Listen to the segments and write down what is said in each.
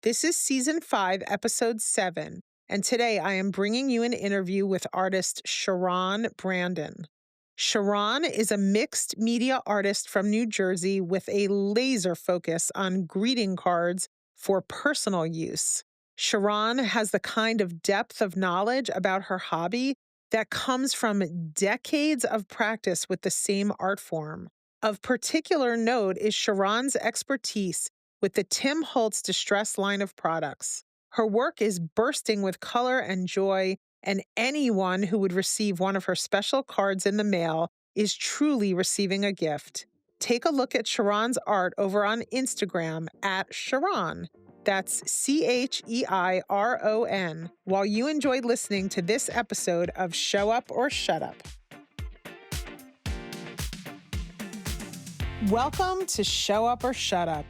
This is Season 5, Episode 7, and today I am bringing you an interview with artist Cheiron Brandon. Sharon is a mixed media artist from New Jersey with a laser focus on greeting cards for personal use. Sharon has the kind of depth of knowledge about her hobby that comes from decades of practice with the same art form. Of particular note is Sharon's expertise with the Tim Holtz Distress line of products. Her work is bursting with color and joy, and anyone who would receive one of her special cards in the mail is truly receiving a gift. Take a look at Sharon's art over on Instagram at Cheiron. That's Cheiron, while you enjoy listening to this episode of Show Up or Shut Up. Welcome to Show Up or Shut Up,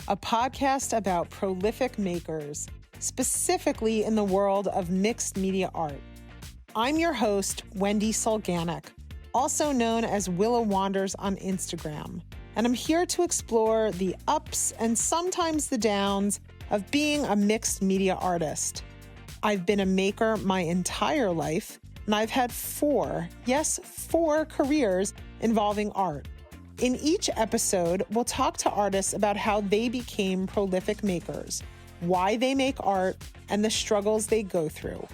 a podcast about prolific makers, specifically in the world of mixed media art. I'm your host, Wendy Solganik, also known as Willa Wanders on Instagram, and I'm here to explore the ups and sometimes the downs of being a mixed media artist. I've been a maker my entire life, and I've had four careers involving art. In each episode, we'll talk to artists about how they became prolific makers, why they make art, and the struggles they go through.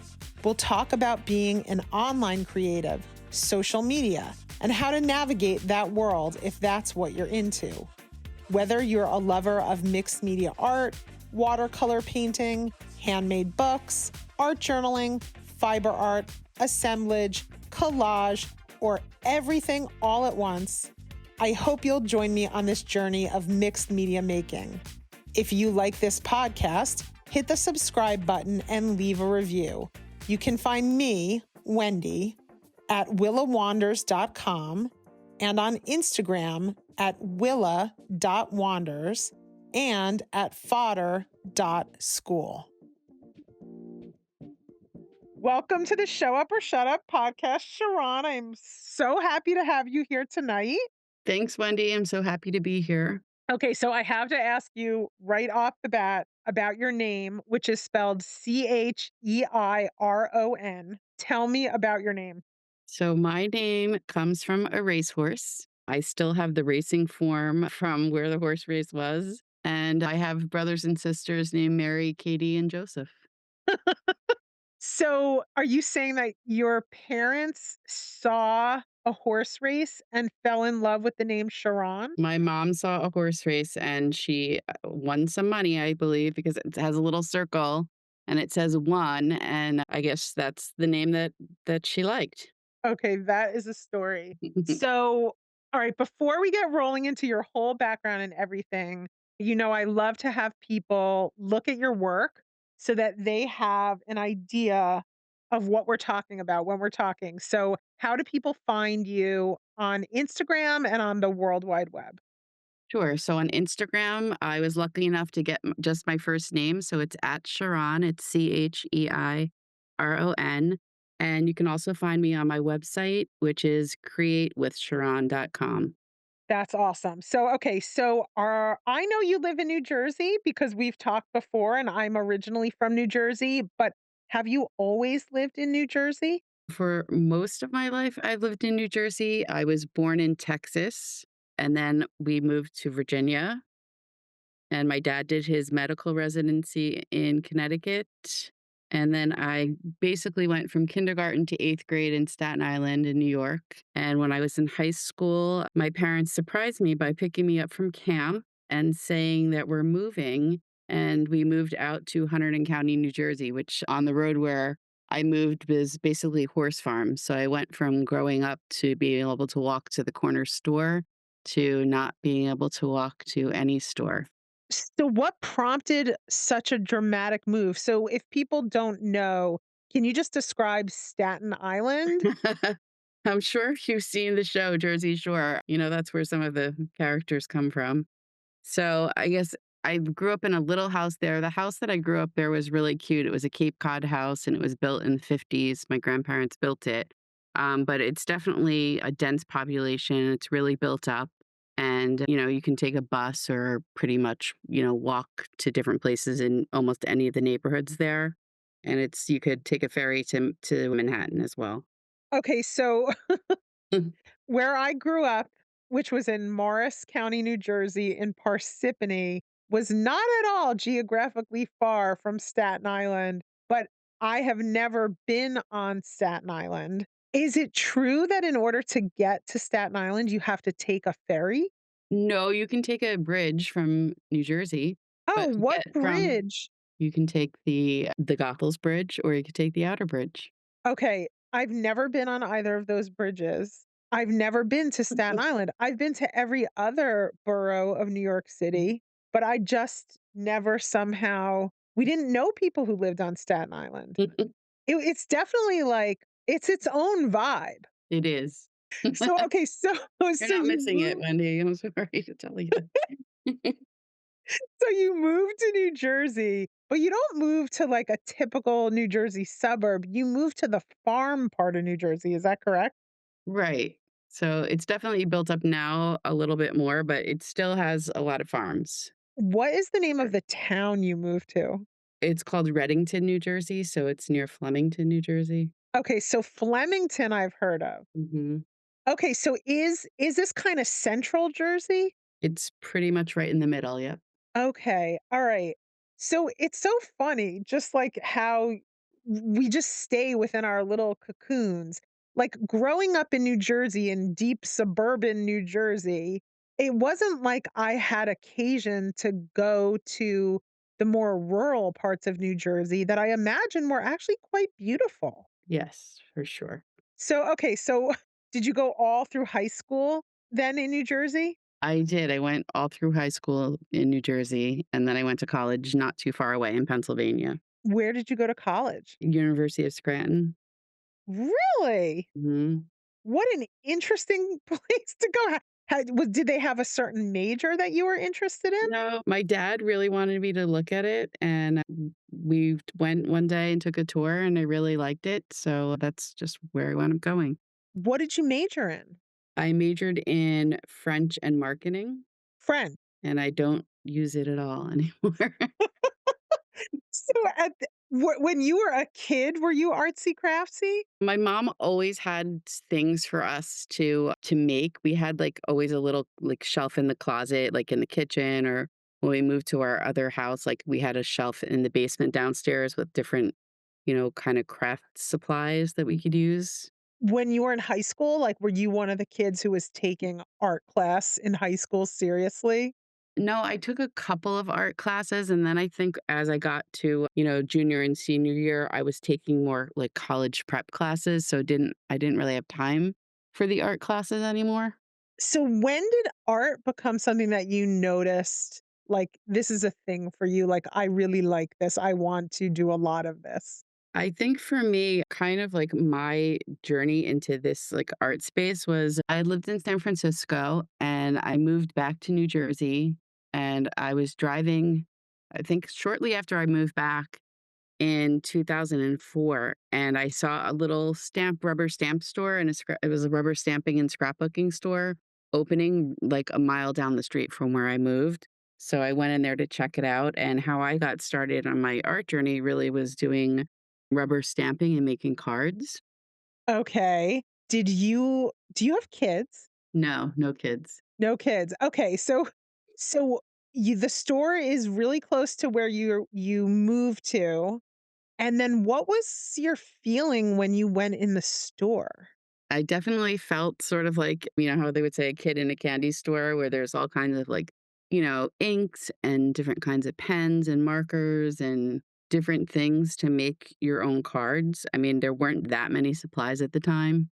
We'll talk about being an online creative, social media, and how to navigate that world if that's what you're into. Whether you're a lover of mixed media art, watercolor painting, handmade books, art journaling, fiber art, assemblage, collage, or everything all at once, I hope you'll join me on this journey of mixed media making. If you like this podcast, hit the subscribe button and leave a review. You can find me, Wendy, at willawanders.com and on Instagram at willa.wanders and at fodder.school. Welcome to the Show Up or Shut Up podcast, Sharon. I'm so happy to have you here tonight. Thanks, Wendy. I'm so happy to be here. Okay, so I have to ask you right off the bat about your name, which is spelled Cheiron. Tell me about your name. So my name comes from a racehorse. I still have the racing form from where the horse race was. And I have brothers and sisters named Mary, Katie, and Joseph. So are you saying that your parents saw a horse race and fell in love with the name Sharon? My mom saw a horse race and she won some money, I believe, because it has a little circle and it says won. And I guess that's the name that she liked. Okay, that is a story. So, all right, before we get rolling into your whole background and everything, I love to have people look at your work so that they have an idea of what we're talking about when we're talking. So, how do people find you on Instagram and on the World Wide Web? Sure. So on Instagram, I was lucky enough to get just my first name. So it's at Cheiron. It's Cheiron. And you can also find me on my website, which is createwithcheiron.com. That's awesome. So, okay, I know you live in New Jersey because we've talked before and I'm originally from New Jersey, but have you always lived in New Jersey? For most of my life, I've lived in New Jersey. I was born in Texas, and then we moved to Virginia. And my dad did his medical residency in Connecticut. And then I basically went from kindergarten to eighth grade in Staten Island in New York. And when I was in high school, my parents surprised me by picking me up from camp and saying that we're moving. And we moved out to Hunterdon County, New Jersey, which on the road where I moved was basically horse farm. So I went from growing up to being able to walk to the corner store to not being able to walk to any store. So, what prompted such a dramatic move? So, if people don't know, can you just describe Staten Island? I'm sure you've seen the show Jersey Shore. That's where some of the characters come from. So I guess I grew up in a little house there. The house that I grew up there was really cute. It was a Cape Cod house and it was built in the 50s. My grandparents built it. But it's definitely a dense population. It's really built up. And, you can take a bus or pretty much, walk to different places in almost any of the neighborhoods there. And you could take a ferry to Manhattan as well. Okay, so where I grew up, which was in Morris County, New Jersey, in Parsippany, was not at all geographically far from Staten Island, but I have never been on Staten Island. Is it true that in order to get to Staten Island, you have to take a ferry? No, you can take a bridge from New Jersey, Oh, but to what get from bridge? you can take the Goethals Bridge or you could take the Outer Bridge. Okay, I've never been on either of those bridges. I've never been to Staten Island. I've been to every other borough of New York City, but I just never somehow we didn't know people who lived on Staten Island. It's definitely like it's its own vibe. It is. So okay, so You're so not you missing it, moved Wendy. I'm sorry to tell you. so you moved to New Jersey, but you don't move to like a typical New Jersey suburb. You move to the farm part of New Jersey. Is that correct? Right. So it's definitely built up now a little bit more, but it still has a lot of farms. What is the name of the town you moved to? It's called Reddington, New Jersey, so it's near Flemington, New Jersey. Okay, so Flemington I've heard of. Mhm. Okay, so is this kinda central Jersey? It's pretty much right in the middle, yep. Okay, alright. So it's so funny, just like how we just stay within our little cocoons. Like growing up in New Jersey, in deep suburban New Jersey, it wasn't like I had occasion to go to the more rural parts of New Jersey that I imagine were actually quite beautiful. Yes, for sure. So, okay, so did you go all through high school then in New Jersey? I did. I went all through high school in New Jersey, and then I went to college not too far away in Pennsylvania, Where did you go to college? University of Scranton. Really? Mhm. What an interesting place to go. Did they have a certain major that you were interested in? No, my dad really wanted me to look at it, and we went one day and took a tour, and I really liked it, so that's just where I wound up going. What did you major in? I majored in French and marketing, Friend. and I don't use it at all anymore. So when you were a kid, were you artsy craftsy? My mom always had things for us to make. We had, like, always a little, like, shelf in the closet, like, in the kitchen, or when we moved to our other house, like, we had a shelf in the basement downstairs with different, kinda craft supplies that we could use. When you were in high school, like were you one of the kids who was taking art class in high school seriously? No, I took a couple of art classes, and then I think as I got to, junior and senior year, I was taking more, like, college prep classes, so I didn't really have time for the art classes anymore. So when did art become something that you noticed, like, this is a thing for you, like, I really like this, I want to do a lot of this? I think for me, kind of like my journey into this like art space was I lived in San Francisco and I moved back to New Jersey and I was driving, I think shortly after I moved back in 2004 and I saw a little rubber stamp store and it was a rubber stamping and scrapbooking store opening like a mile down the street from where I moved. So I went in there to check it out and how I got started on my art journey really was doing rubber stamping and making cards. Okay. Do you have kids? No, no kids. No kids. Okay, so the store is really close to where you moved to, and then what was your feeling when you went in the store? I definitely felt sort of like, how they would say a kid in a candy store where there's all kinds of like, inks and different kinds of pens and markers and different things to make your own cards. I mean, there weren't that many supplies at the time,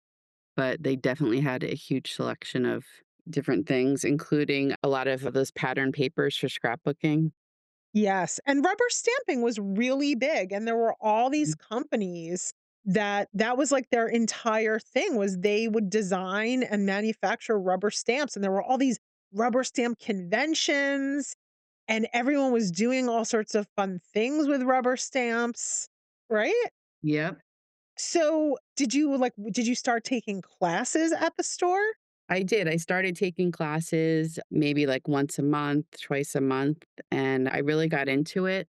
but they definitely had a huge selection of different things, including a lot of those pattern papers for scrapbooking. Yes, and rubber stamping was really big, and there were all these companies that was like their entire thing was they would design and manufacture rubber stamps, and there were all these rubber stamp conventions, and everyone was doing all sorts of fun things with rubber stamps, right? Yep. So, did you start taking classes at the store? I did. I started taking classes maybe like once a month, twice a month, and I really got into it.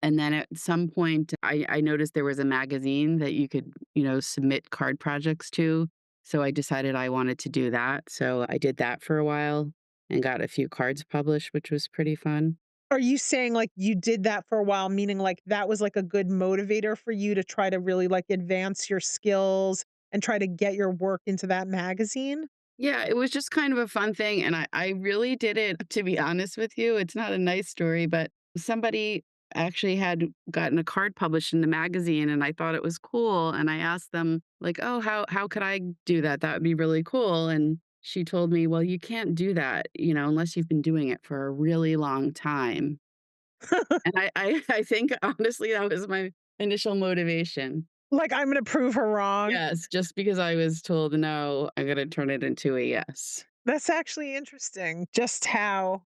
And then at some point, I noticed there was a magazine that you could, submit card projects to. So I decided I wanted to do that. So I did that for a while and got a few cards published, which was pretty fun. Are you saying, like, you did that for a while, meaning, like, that was, like, a good motivator for you to try to really, like, advance your skills and try to get your work into that magazine? Yeah, it was just kind of a fun thing, and I really did it, to be honest with you. It's not a nice story, but somebody actually had gotten a card published in the magazine, and I thought it was cool, and I asked them, like, "Oh, how could I do that? That would be really cool." And she told me, "Well, you can't do that, unless you've been doing it for a really long time." And I think, honestly, that was my initial motivation. Like, I'm gonna prove her wrong. Yes, just because I was told no, I gotta turn it into a yes. That's actually interesting, just how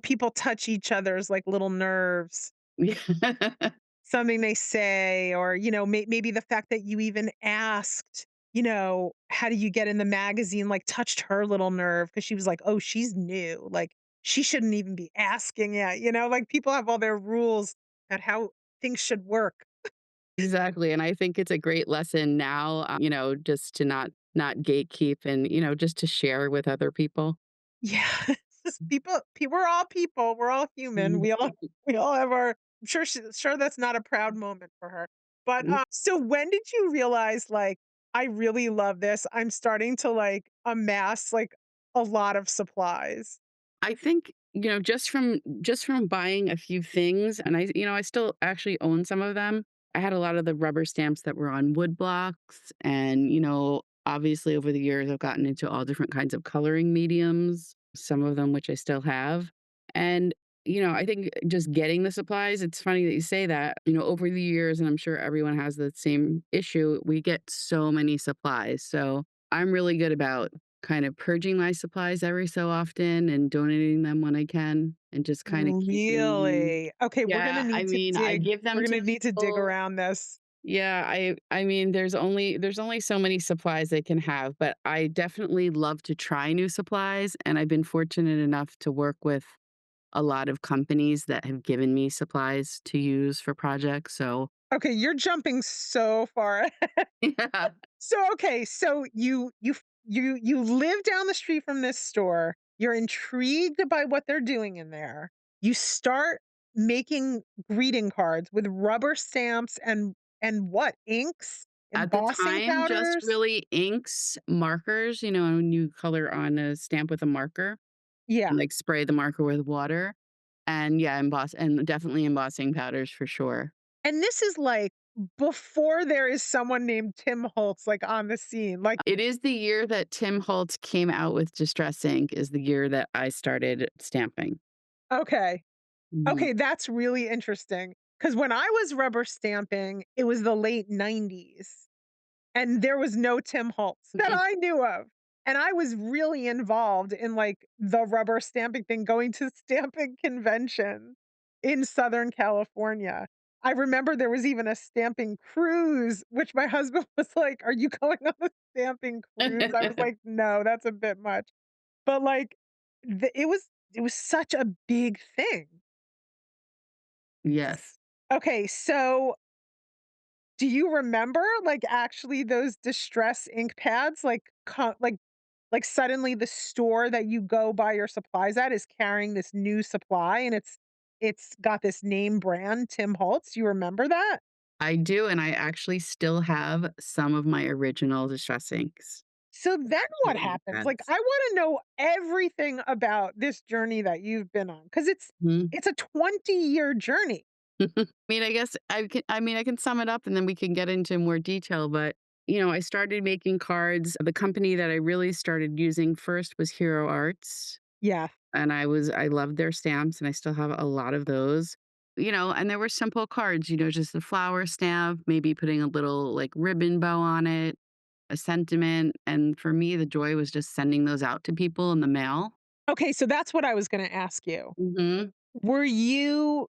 people touch each other's, like, little nerves. Yeah. Something they say or, maybe the fact that you even asked, "How do you get in the magazine?" Like, touched her little nerve because she was like, "Oh, she's new, like, she shouldn't even be asking yet," like, people have all their rules at how things should work. Exactly, and I think it's a great lesson now, just to not gatekeep and, just to share with other people. Yeah, it's just we're all people, we're all human, Mhm. we all have our I'm sure that's not a proud moment for her. But, Mm, so when did you realize, like, "I really love this, I'm starting to, like, amass, like, a lot of supplies?" I think, just from buying a few things, and I still actually own some of them. I had a lot of the rubber stamps that were on wood blocks and, obviously over the years I've gotten into all different kinds of coloring mediums, some of them which I still have. And, I think just getting the supplies, it's funny that you say that, over the years, and I'm sure everyone has the same issue, we get so many supplies. So I'm really good about kind of purging my supplies every so often and donating them when I can and just kinda keeping. Really? Okay, Yeah, I mean, I give we're them gonna to need to dig people. around this. Yeah, I mean, there's only so many supplies they can have, but I definitely love to try new supplies, and I've been fortunate enough to work with a lot of companies that have given me supplies to use for projects, so Okay, you're jumping so far. yeah. So, okay, so you live down the street from this store. You're intrigued by what they're doing in there. You start making greeting cards with rubber stamps and what? Inks? At the Embossing time, just powders? really inks, markers, when you color on a stamp with a marker. Yeah. And, like, spray the marker with water, and, yeah, definitely embossing powders for sure. And this is like before there is someone named Tim Holtz like on the scene. Like, It is the year that Tim Holtz came out with Distress ink is the year that I started stamping. okay. Mhm. Okay, that's really interesting. Because when I was rubber stamping, it was the late 90s. And there was no Tim Holtz that I knew of. And I was really involved in, like, the rubber stamping thing, going to stamping convention in Southern California. I remember there was even a stamping cruise, which my husband was like, "Are you going on a stamping cruise?" I was like, "No, that's a bit much." But, like, it was such a big thing. Yes. Okay, so do you remember, like, actually those distress ink pads, like, suddenly the store that you go buy your supplies at is carrying this new supply, and it's got this name brand, Tim Holtz, you remember that? I do, and I actually still have some of my original Distress inks. So then what Ink happens? Like, pads. I wanna know everything about this journey that you've been on because Mhm. it's a 20-year journey. I mean, I can sum it up and then we can get into more detail, but, I started making cards. The company that I really started using first was Hero Arts. Yeah. And I loved their stamps, and I still have a lot of those. And there were simple cards, just a flower stamp, maybe putting a little, like, ribbon bow on it, a sentiment, and for me, the joy was just sending those out to people in the mail. Okay, so that's what I was gonna ask you. Mhm. Were you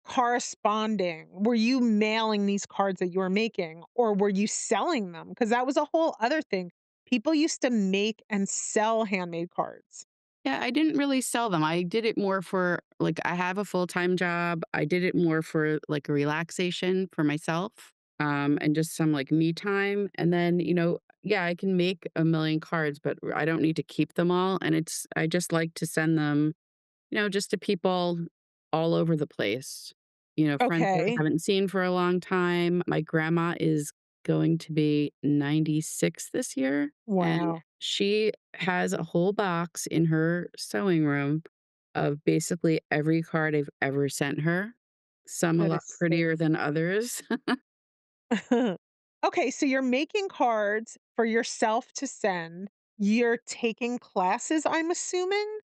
corresponding? Were you mailing these cards that you were making, or were you selling them? Because that was a whole other thing. People used to make and sell handmade cards. Yeah, I didn't really sell them. I did it more for like I have a full-time job. I did it more for like a relaxation for myself, and just some like me time. And then, yeah, I can make a million cards, but I don't need to keep them all. And I just like to send them, just to people all over the place. Friends that I Okay. haven't seen for a long time. My grandma is going to be 96 this year, and Wow. she has a whole box in her sewing room of basically every card I've ever sent her, some a That lot is so prettier than others. Okay, so you're making cards for yourself to send. You're taking classes, I'm assuming,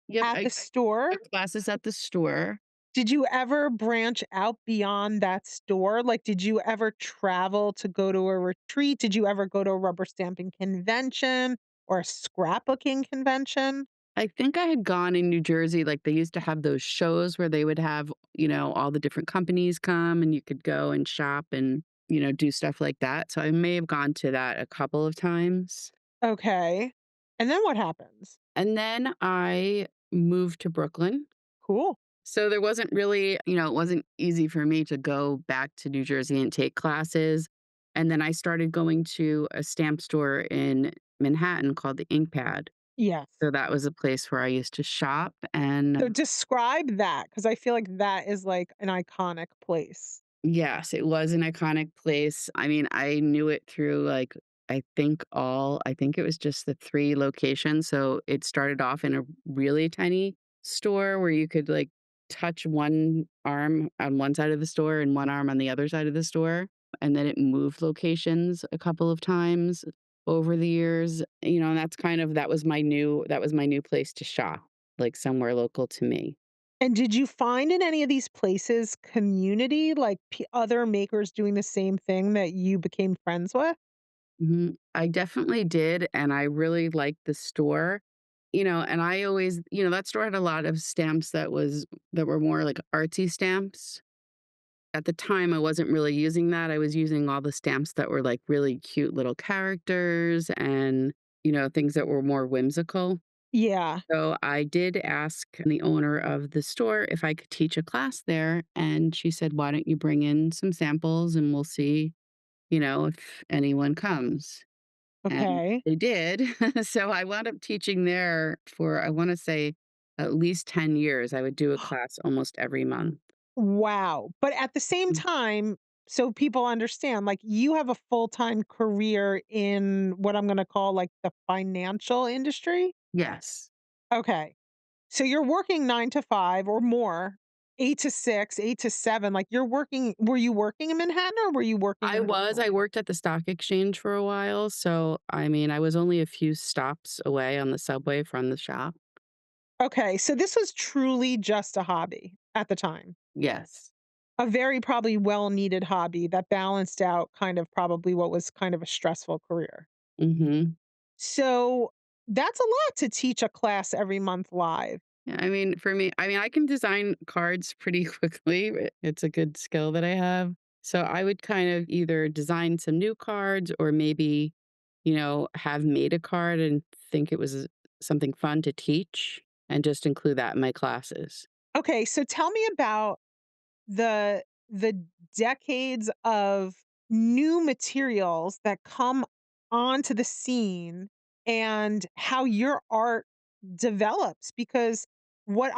Yep, at I the store? took classes at the store. Did you ever branch out beyond that store? Like, did you ever travel to go to a retreat? Did you ever go to a rubber stamping convention or a scrapbooking convention? I think I had gone in New Jersey, like, they used to have those shows where they would have, all the different companies come and you could go and shop and, do stuff like that. So I may have gone to that a couple of times. Okay. And then what happens? And then I moved to Brooklyn. Cool. So there wasn't really, it wasn't easy for me to go back to New Jersey and take classes. And then I started going to a stamp store in Manhattan called the Ink Pad. Yes. So that was a place where I used to shop and So describe that because I feel like that is like an iconic place. yes, it was an iconic place. I mean, I knew it through like I think it was just the 3 locations. So it started off in a really tiny store where you could like touch one arm on one side of the store and one arm on the other side of the store. And then it moved locations a couple of times over the years. And that was my new place to shop, like somewhere local to me. And did you find in any of these places community, like other makers doing the same thing that you became friends with? I definitely did, and I really liked the store, and I always that store had a lot of stamps that were more like artsy stamps. At the time, I wasn't really using that. I was using all the stamps that were like really cute little characters and, things that were more whimsical. Yeah. So I did ask the owner of the store if I could teach a class there, and she said, "Why don't you bring in some samples and we'll see, if anyone comes." And Okay. they did. So I wound up teaching there for, I wanna say, at least 10 years. I would do a class almost every month. Wow. But at the same Mm. time, so people understand, like you have a full-time career in what I'm going to call like the financial industry. Yes. Okay. So you're working 9 to 5 or more, 8 to 6, 8 to 7. Like you're working, were you working in Manhattan or were you working in Brooklyn? I worked at the stock exchange for a while, so, I mean, I was only a few stops away on the subway from the shop. Okay. So this was truly just a hobby at the time. Yes. A very probably well needed hobby that balanced out kind of probably what was kind of a stressful career. Mhm. So that's a lot to teach a class every month live. Yeah, I mean, for me, I can design cards pretty quickly. It's a good skill that I have. So I would kind of either design some new cards or maybe, have made a card and think it was something fun to teach and just include that in my classes. Okay, so tell me about the decades of new materials that come onto the scene and how your art develops because what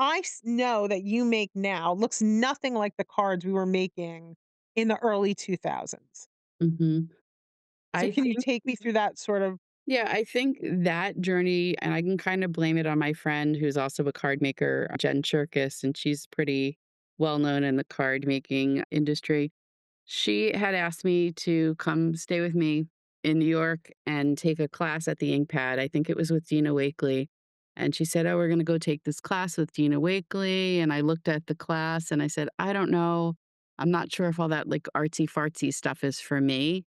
know that you make now looks nothing like the cards we were making in the early 2000s. hmm So I can you think take me through that sort of Yeah, I think that journey, and I can kind of blame it on my friend who's also a card maker, Jen Shirkus, and she's pretty well known in the card making industry. She had asked me to come stay with me in New York and take a class at the Ink Pad. I think it was with Dina Wakley. And she said, "Oh, we're going to go take this class with Dina Wakley." And I looked at the class and I said, "I don't know. I'm not sure if all that like artsy fartsy stuff is for me."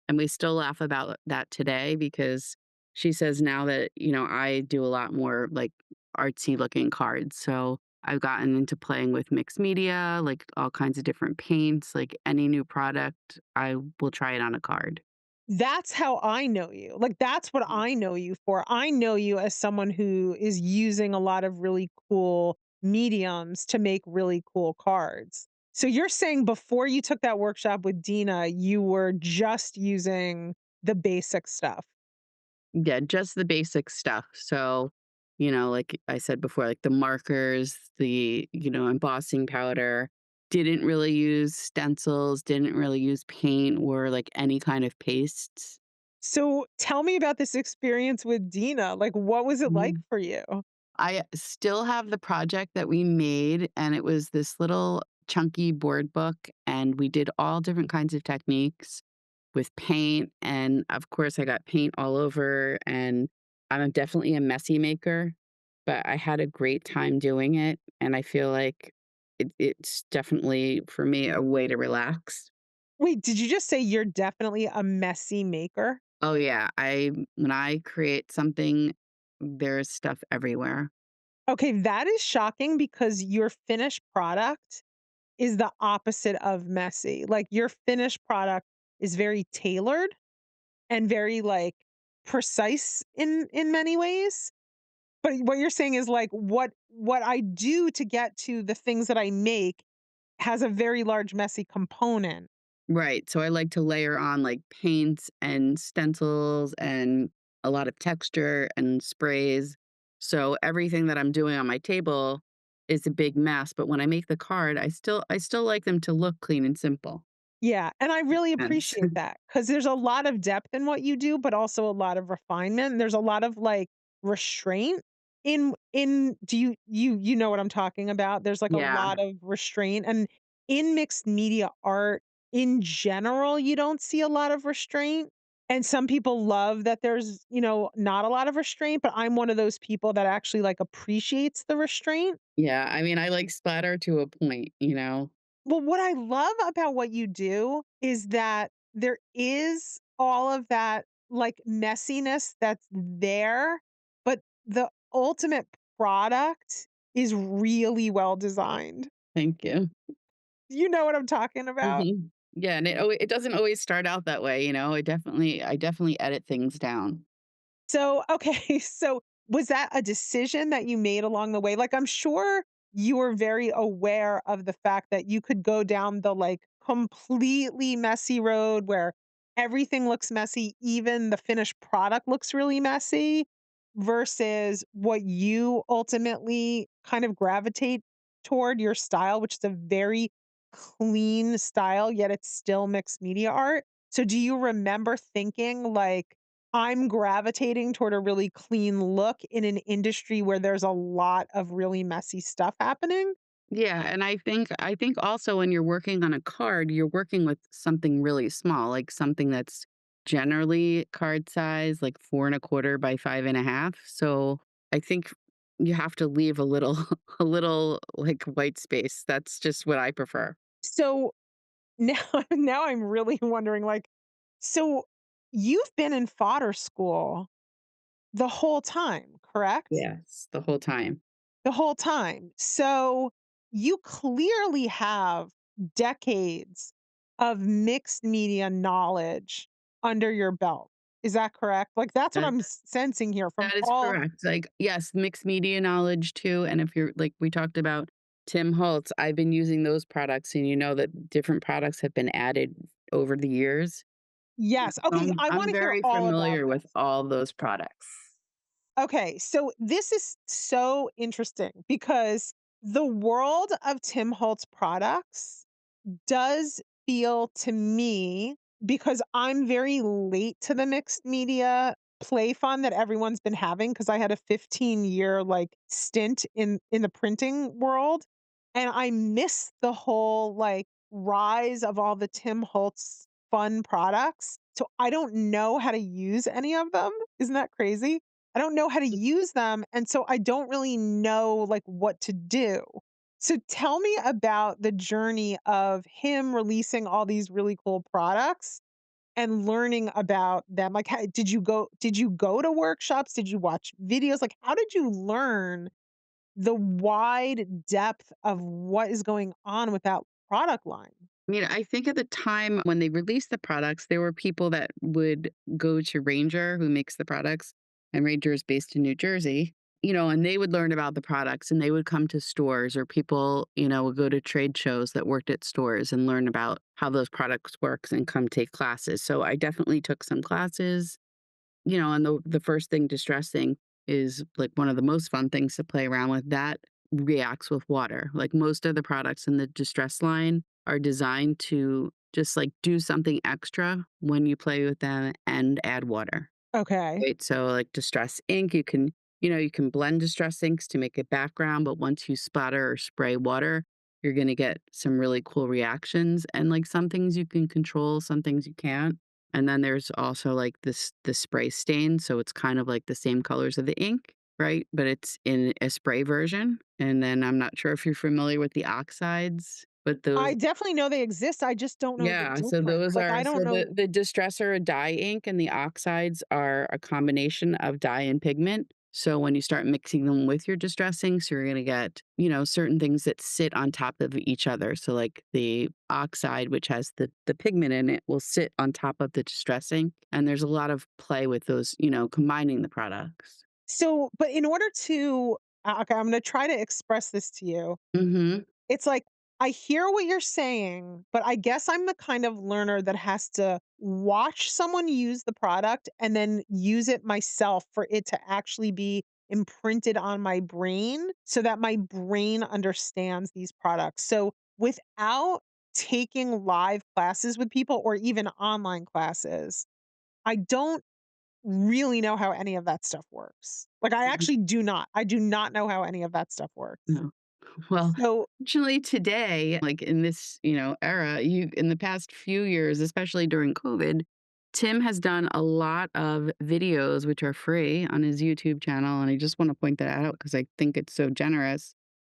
And we still laugh about that today because she says now that, I do a lot more like artsy looking cards. So I've gotten into playing with mixed media, like all kinds of different paints, like any new product, I will try it on a card. That's how I know you. Like, that's what I know you for. I know you as someone who is using a lot of really cool mediums to make really cool cards. So you're saying before you took that workshop with Dina, you were just using the basic stuff. Yeah, just the basic stuff. So, like I said before, like the markers, embossing powder, didn't really use stencils, didn't really use paint or like any kind of pastes. So tell me about this experience with Dina. Like, what was it like Mhm. for you? I still have the project that we made, and it was this little chunky board book, and we did all different kinds of techniques with paint. And of course, I got paint all over, and I'm definitely a messy maker, but I had a great time doing it. And I feel like it's definitely, for me, a way to relax. Wait, did you just say you're definitely a messy maker? Oh, yeah. When I create something, there's stuff everywhere. Okay, that is shocking because your finished product is the opposite of messy. Like, your finished product is very tailored and very, like, precise in many ways. But what you're saying is, like, what I do to get to the things that I make has a very large messy component. Right, so I like to layer on, like, paints and stencils and a lot of texture and sprays. So everything that I'm doing on my table is a big mess, but when I make the card, I still like them to look clean and simple. Yeah, and I really Hence appreciate that because there's a lot of depth in what you do, but also a lot of refinement. There's a lot of, like, restraint in do you know what I'm talking about? There's, like, a Yeah, lot of restraint, and in mixed media art, in general, you don't see a lot of restraint, and some people love that there's, not a lot of restraint, but I'm one of those people that actually, like, appreciates the restraint. yeah, I mean, I like splatter to a point, you know? Well, what I love about what you do is that there is all of that, like, messiness that's there, but the ultimate product is really well designed. Thank you. You know what I'm talking about? Mhm. Yeah, and it doesn't always start out that way, I definitely edit things down. So, okay, so was that a decision that you made along the way? Like, I'm sure you were very aware of the fact that you could go down the, like, completely messy road where everything looks messy, even the finished product looks really messy, versus what you ultimately kind of gravitate toward your style, which is a very clean style, yet it's still mixed media art. So do you remember thinking like, I'm gravitating toward a really clean look in an industry where there's a lot of really messy stuff happening? Yeah, and I think also when you're working on a card, you're working with something really small, like something that's generally card size, like 4 1/4 by 5 1/2. So I think you have to leave a little a little like white space. That's just what I prefer. So now now I'm really wondering, like, so you've been in fodder school the whole time, correct? Yes, the whole time. The whole time. So you clearly have decades of mixed media knowledge under your belt. Is that correct? Like, that's what That I'm sensing here from that is all. correct. Like, yes, mixed media knowledge too. And if you're like we talked about Tim Holtz, I've been using those products and you know that different products have been added over the years. Yes. So Okay, I'm I I'm wanna hear very all about familiar with this. all those products. Okay, so this is so interesting because the world of Tim Holtz products does feel to me, because I'm very late to the mixed media play fun that everyone's been having, because I had a 15-year, like, stint in the printing world, and I missed the whole, like, rise of all the Tim Holtz fun products, so I don't know how to use any of them. Isn't that crazy? I don't know how to use them, and so I don't really know, like, what to do. So tell me about the journey of him releasing all these really cool products and learning about them. Like, how, did you go to workshops? Did you watch videos? Like, how did you learn the wide depth of what is going on with that product line? I mean, I think at the time when they released the products, there were people that would go to Ranger, who makes the products, and Ranger is based in New Jersey, and they would learn about the products and they would come to stores, or people, would go to trade shows that worked at stores and learn about how those products works and come take classes. So I definitely took some classes, and the first thing distressing is like one of the most fun things to play around with. That reacts with water. Like most of the products in the distress line are designed to just like do something extra when you play with them and add water. Okay. Right. So like distress ink, you can blend distress inks to make a background, but once you splatter or spray water, you're gonna get some really cool reactions. And like some things you can control, some things you can't. And then there's also like the spray stain. So it's kind of like the same colors of the ink, right? But it's in a spray version. And then I'm not sure if you're familiar with the oxides, but I those definitely know they exist. I just don't know the yeah, so difference. those Like, are I so don't know. the distressor dye ink and the oxides are a combination of dye and pigment. So when you start mixing them with your distress inks, you're gonna get, certain things that sit on top of each other. So like the oxide, which has the pigment in it, will sit on top of the distress ink. And there's a lot of play with those, combining the products. So, but in order to, okay, I'm going to try to express this to you. Mhm. It's like, I hear what you're saying, but I guess I'm the kind of learner that has to watch someone use the product and then use it myself for it to actually be imprinted on my brain so that my brain understands these products. So without taking live classes with people or even online classes, I don't really know how any of that stuff works. Like, I Mhm. actually do not. I do not know how any of that stuff works. No. Well, So fortunately today, like in this, era, you in the past few years, especially during COVID, Tim has done a lot of videos which are free on his YouTube channel. And I just want to point that out because I think it's so generous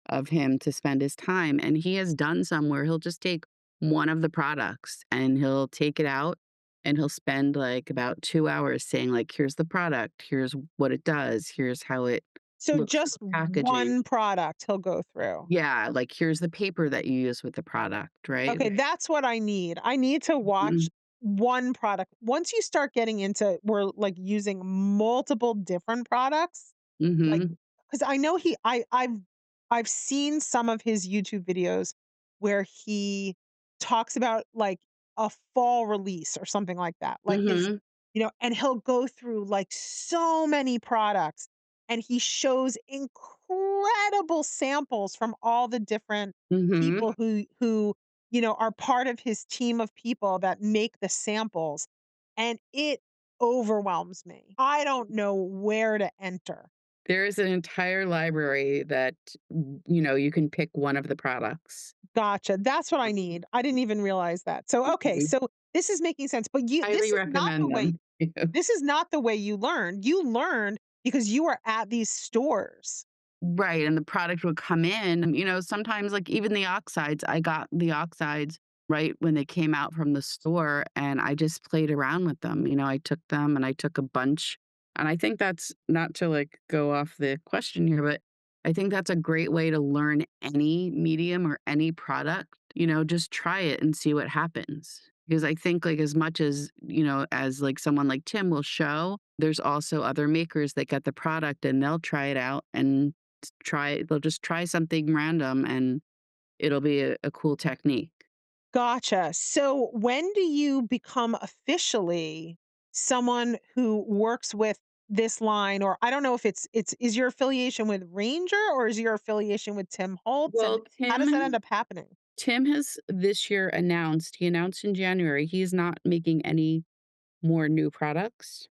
of him to spend his time. And he has done some where he'll just take one of the products and he'll take it out and he'll spend like about 2 hours saying, like, here's the product, here's what it does, here's how it so looks just for packaging. one product he'll go through. Yeah, like, here's the paper that you use with the product, right? Okay, that's what I need. I need to watch Mhm, one product. Once you start getting into we're, like, using multiple different products, like, mhm, because I know I've seen some of his YouTube videos where he talks about, like, a fall release or something like that, like his mhm, and he'll go through, like, so many products, and he shows incredible samples from all the different mhm. people who are part of his team of people that make the samples, and it overwhelms me. I don't know where to enter. There is an entire library that, you can pick one of the products. Gotcha, that's what I need. I didn't even realize that. So, okay, Mhm. so this is making sense, but you Highly recommend them. this is not the way you learned. You learned because you were at these stores. Right, and the product would come in, sometimes, like, even the oxides, I got the oxides right when they came out from the store, and I just played around with them, I took them and I took a bunch, and I think that's not to, like, go off the question here, but I think that's a great way to learn any medium or any product, just try it and see what happens. Because I think, like, as much as, like, someone like Tim will show, there's also other makers that get the product and they'll try it out and they'll just try something random and it'll be a cool technique. Gotcha. So when do you become officially someone who works with this line? Or I don't know if it's is your affiliation with Ranger or is your affiliation with Tim Holtz? And Well, how does that end up happening? Tim has this year he announced in January, he's not making any more new products.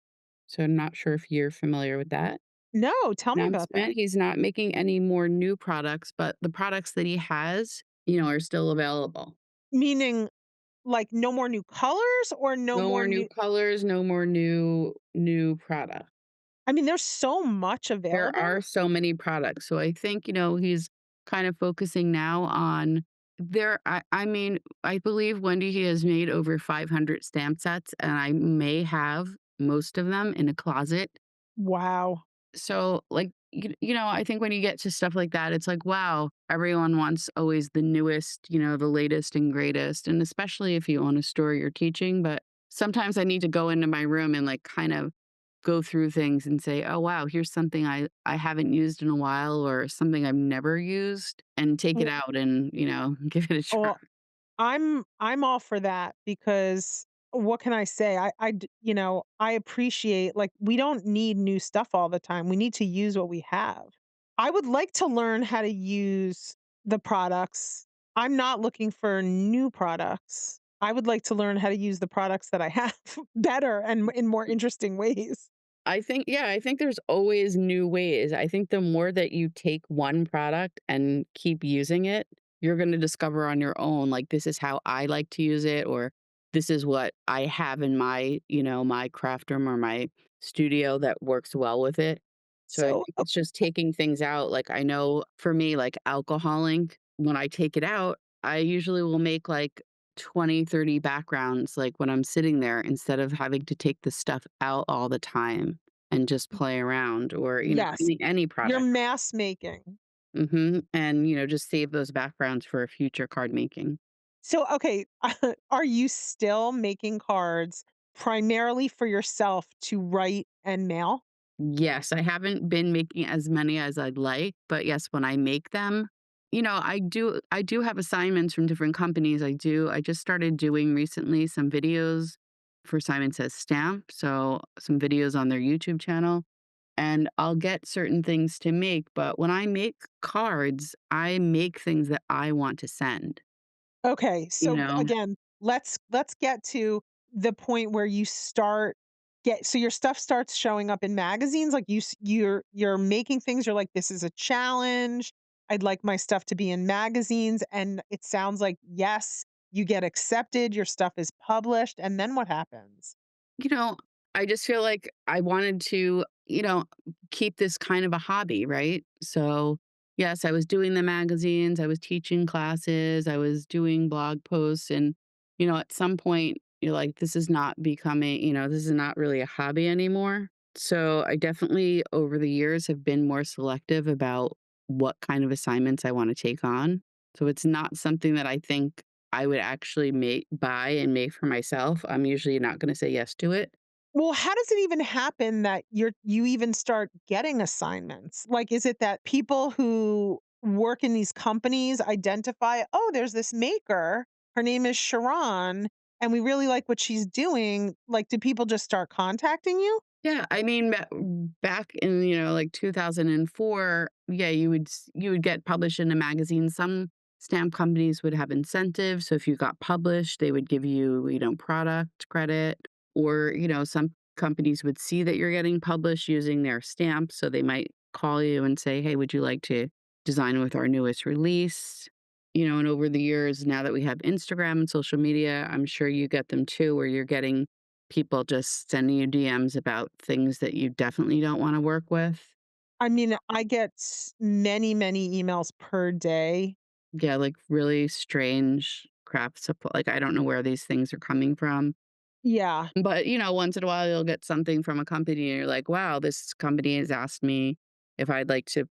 So I'm not sure if you're familiar with that No, tell me about that. announcement. He's not making any more new products, but the products that he has, are still available. Meaning, like, no more new colors or no No more more new new. colors, no more new product. I mean, there's so much There available. are so many products. So I think, he's kind of focusing now on I mean, I believe Wendy he has made over 500 stamp sets and I may have most of them in a closet. Wow. So like, I think when you get to stuff like that, it's like, wow, everyone wants always the newest, the latest and greatest. And especially if you own a store you're teaching. But sometimes I need to go into my room and like kind of go through things and say, oh, wow, here's something I haven't used in a while or something I've never used and take it W- out and, give it a try. Well, I'm all for that because what can I say? I appreciate like we don't need new stuff all the time. We need to use what we have. I would like to learn how to use the products. I'm not looking for new products. I would like to learn how to use the products that I have better and in more interesting ways. I think there's always new ways. I think the more that you take one product and keep using it, you're going to discover on your own, like, this is how I like to use it, or this is what I have in my, my craft room or my studio that works well with it. So I So, think it's just taking things out. Like, I know for me, like alcoholing, when I take it out, I usually will make like 20, 30 backgrounds, like, when I'm sitting there instead of having to take the stuff out all the time and just play around or, yes, any you're product. mass making. And, just save those backgrounds for future card making. So, okay, are you still making cards primarily for yourself to write and mail? Yes, I haven't been making as many as I'd like, but yes, when I make them, I do have assignments from different companies. I just started doing recently some videos for Simon Says Stamp, so some videos on their YouTube channel, and I'll get certain things to make, but when I make cards, I make things that I want to send, Okay, you so know? again, let's get to the point where you start get so your stuff starts showing up in magazines like you're making things you're like this is a challenge. I'd like my stuff to be in magazines and it sounds like yes, you get accepted, your stuff is published and then what happens? You know, I just feel like I wanted to, keep this kind of a hobby, right? So, yes, I was doing the magazines, I was teaching classes, I was doing blog posts. And, at some point, you're like, this is not becoming, this is not really a hobby anymore. So, I definitely, over the years, have been more selective about what kind of assignments I want to take on. So, it's not something that I think I would actually buy and make for myself. I'm usually not gonna say yes to it. Well, how does it even happen that you even start getting assignments? Like, is it that people who work in these companies identify, "Oh, there's this maker. Her name is Sharon, and we really like what she's doing." Like, do people just start contacting you? Yeah, I mean, back in, like 2004, yeah, you would get published in a magazine. Some stamp companies would have incentives, so if you got published, they would give you, product credit, or, some companies would see that you're getting published using their stamp, so they might call you and say, "Hey, would you like to design with our newest release?" And over the years, now that we have Instagram and social media, I'm sure you get them too, where you're getting people just sending you DMs about things that you definitely don't wanna work with. I mean, I get many, many emails per day. Yeah, like, really strange crap supply, like, I don't know where these things are coming from. Yeah. But, once in a while, you'll get something from a company and you're like, "Wow, this company has asked me if I'd like to,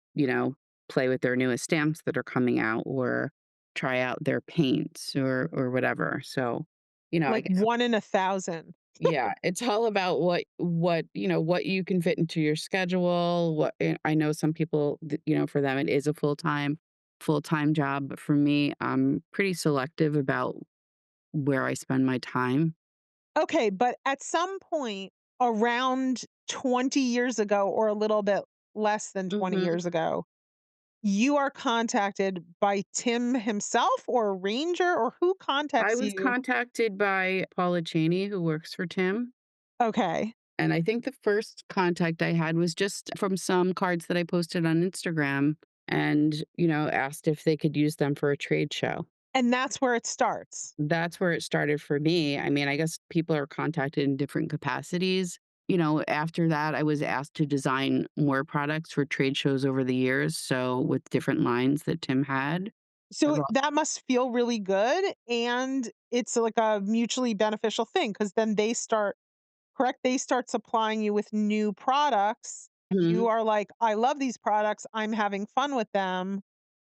play with their newest stamps that are coming out or try out their paints or whatever." So, I Like guess. 1 in 1,000. Yeah, it's all about what you can fit into your schedule. I know some people, for them it is a full-time job, but for me, I'm pretty selective about where I spend my time. Okay, but at some point around 20 years ago or a little bit less than 20 Mhm. years ago, you are contacted by Tim himself or a ranger or who I contacts was you? contacted by Paula Cheney, who works for Tim, Okay. and I think the first contact I had was just from some cards that I posted on Instagram and, asked if they could use them for a trade show. And that's where it starts. That's where it started for me. I mean, I guess people are contacted in different capacities. After that, I was asked to design more products for trade shows over the years. So, with different lines that Tim had. I've So al- that must feel really good and it's like a mutually beneficial thing because then they start correct? They start supplying you with new products You Mhm. are like, "I love these products. I'm having fun with them.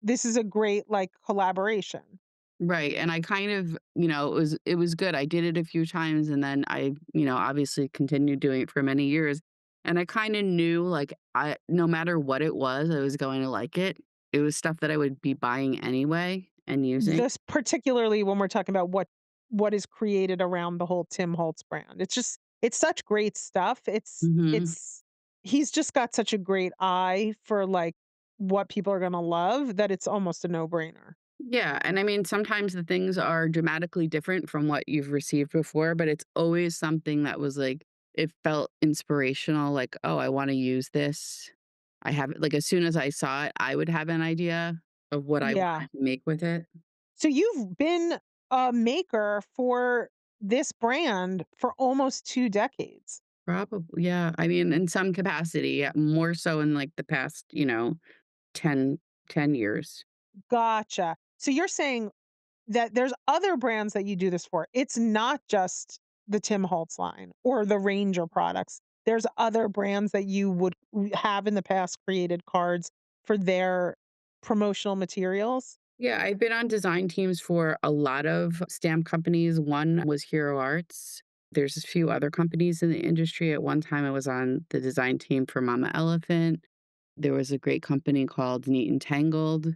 This is a great, like, collaboration." Right, and I kind of, it was good. I did it a few times and then I, obviously continued doing it for many years. And I kinda knew, like, I no matter what it was, I was going to like it. It was stuff that I would be buying anyway and using. Just particularly when we're talking about what is created around the whole Tim Holtz brand. It's such great stuff. Mhm. It's he's just got such a great eye for, like, what people are gonna love that it's almost a no-brainer. Yeah, and I mean, sometimes the things are dramatically different from what you've received before, but it's always something that was like it felt inspirational, like, "Oh, I wanna use this." I have it like, as soon as I saw it, I would have an idea of what I Yeah. wanted to make with it. So you've been a maker for this brand for almost 2 decades. Probably, yeah. I mean, in some capacity, yeah, more so in, like, the past, 10 years. Gotcha. So you're saying that there's other brands that you do this for. It's not just the Tim Holtz line or the Ranger products. There's other brands that you would have in the past created cards for their promotional materials. Yeah, I've been on design teams for a lot of stamp companies. One was Hero Arts. There's a few other companies in the industry. At one time, I was on the design team for Mama Elephant. There was a great company called Neat and Tangled.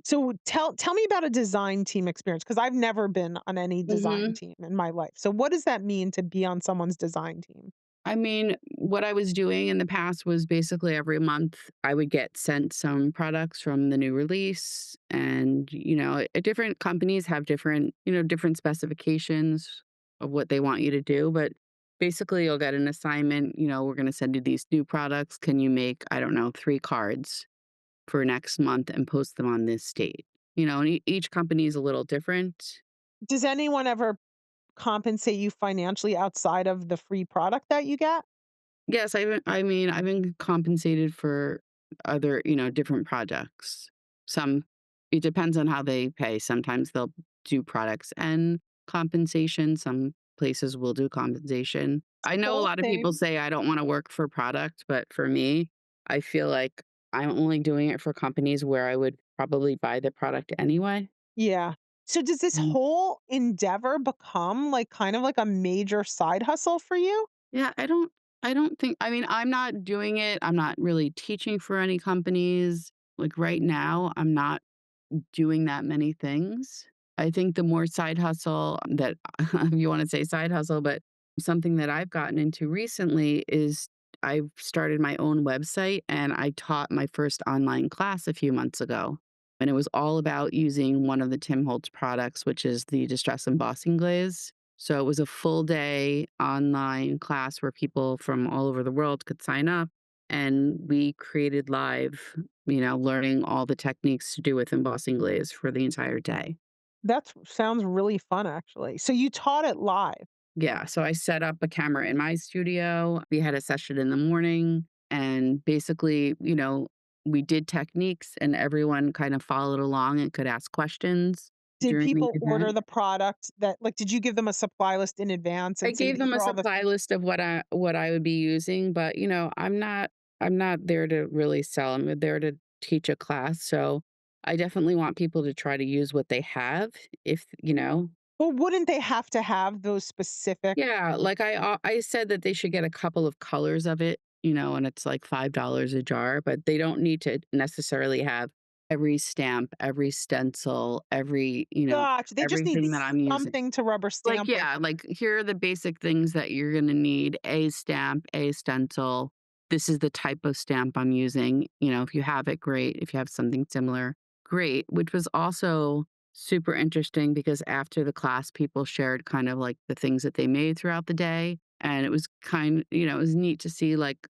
So tell me about a design team experience because I've never been on any design Mhm. team in my life. So what does that mean to be on someone's design team? I mean, what I was doing in the past was basically every month I would get sent some products from the new release. And, different companies have different specifications of what they want you to do. But basically, you'll get an assignment, we're going to send you these new products. Can you make, I don't know, 3 cards for next month and post them on this date? And each company is a little different. Does anyone ever compensate you financially outside of the free product that you get? Yes, I've been compensated for other, different projects. Some it depends on how they pay. Sometimes they'll do products and compensation. Some places will do compensation. I know a Cool, lot of people same. say I don't want to work for product, but for me, I feel like I'm only doing it for companies where I would probably buy the product anyway. Yeah. So does this whole endeavor become, like, kind of like a major side hustle for you? Yeah, I don't think I mean, I'm not doing it. I'm not really teaching for any companies. Like right now, I'm not doing that many things. I think the more side hustle that if you want to say side hustle, but something that I've gotten into recently is I've started my own website and I taught my first online class a few months ago. And it was all about using one of the Tim Holtz products, which is the Distress Embossing Glaze. So it was a full day online class where people from all over the world could sign up. And we created live, learning all the techniques to do with embossing glaze for the entire day. That sounds really fun, actually. So you taught it live. Yeah, so I set up a camera in my studio. We had a session in the morning and basically, we did techniques and everyone kind of followed along and could ask questions Did during the people order event. the product that, like, did you give them a supply list in advance I and say, gave "These them a are all the." supply list of what I would be using, but, I'm not there to really sell. I'm there to teach a class, so I definitely want people to try to use what they have if, Well, wouldn't they have to have those specific. Yeah, like I said that they should get a couple of colors of it, and it's like $5 a jar, but they don't need to necessarily have every stamp, every stencil, Gosh, they just need everything that I'm using. something to rubber Like, stamp with. yeah, like, here are the basic things that you're gonna need: a stamp, a stencil. This is the type of stamp I'm using. If you have it, great. If you have something similar, great. Which was also super interesting because after the class, people shared kind of like the things that they made throughout the day. And it was it was neat to see like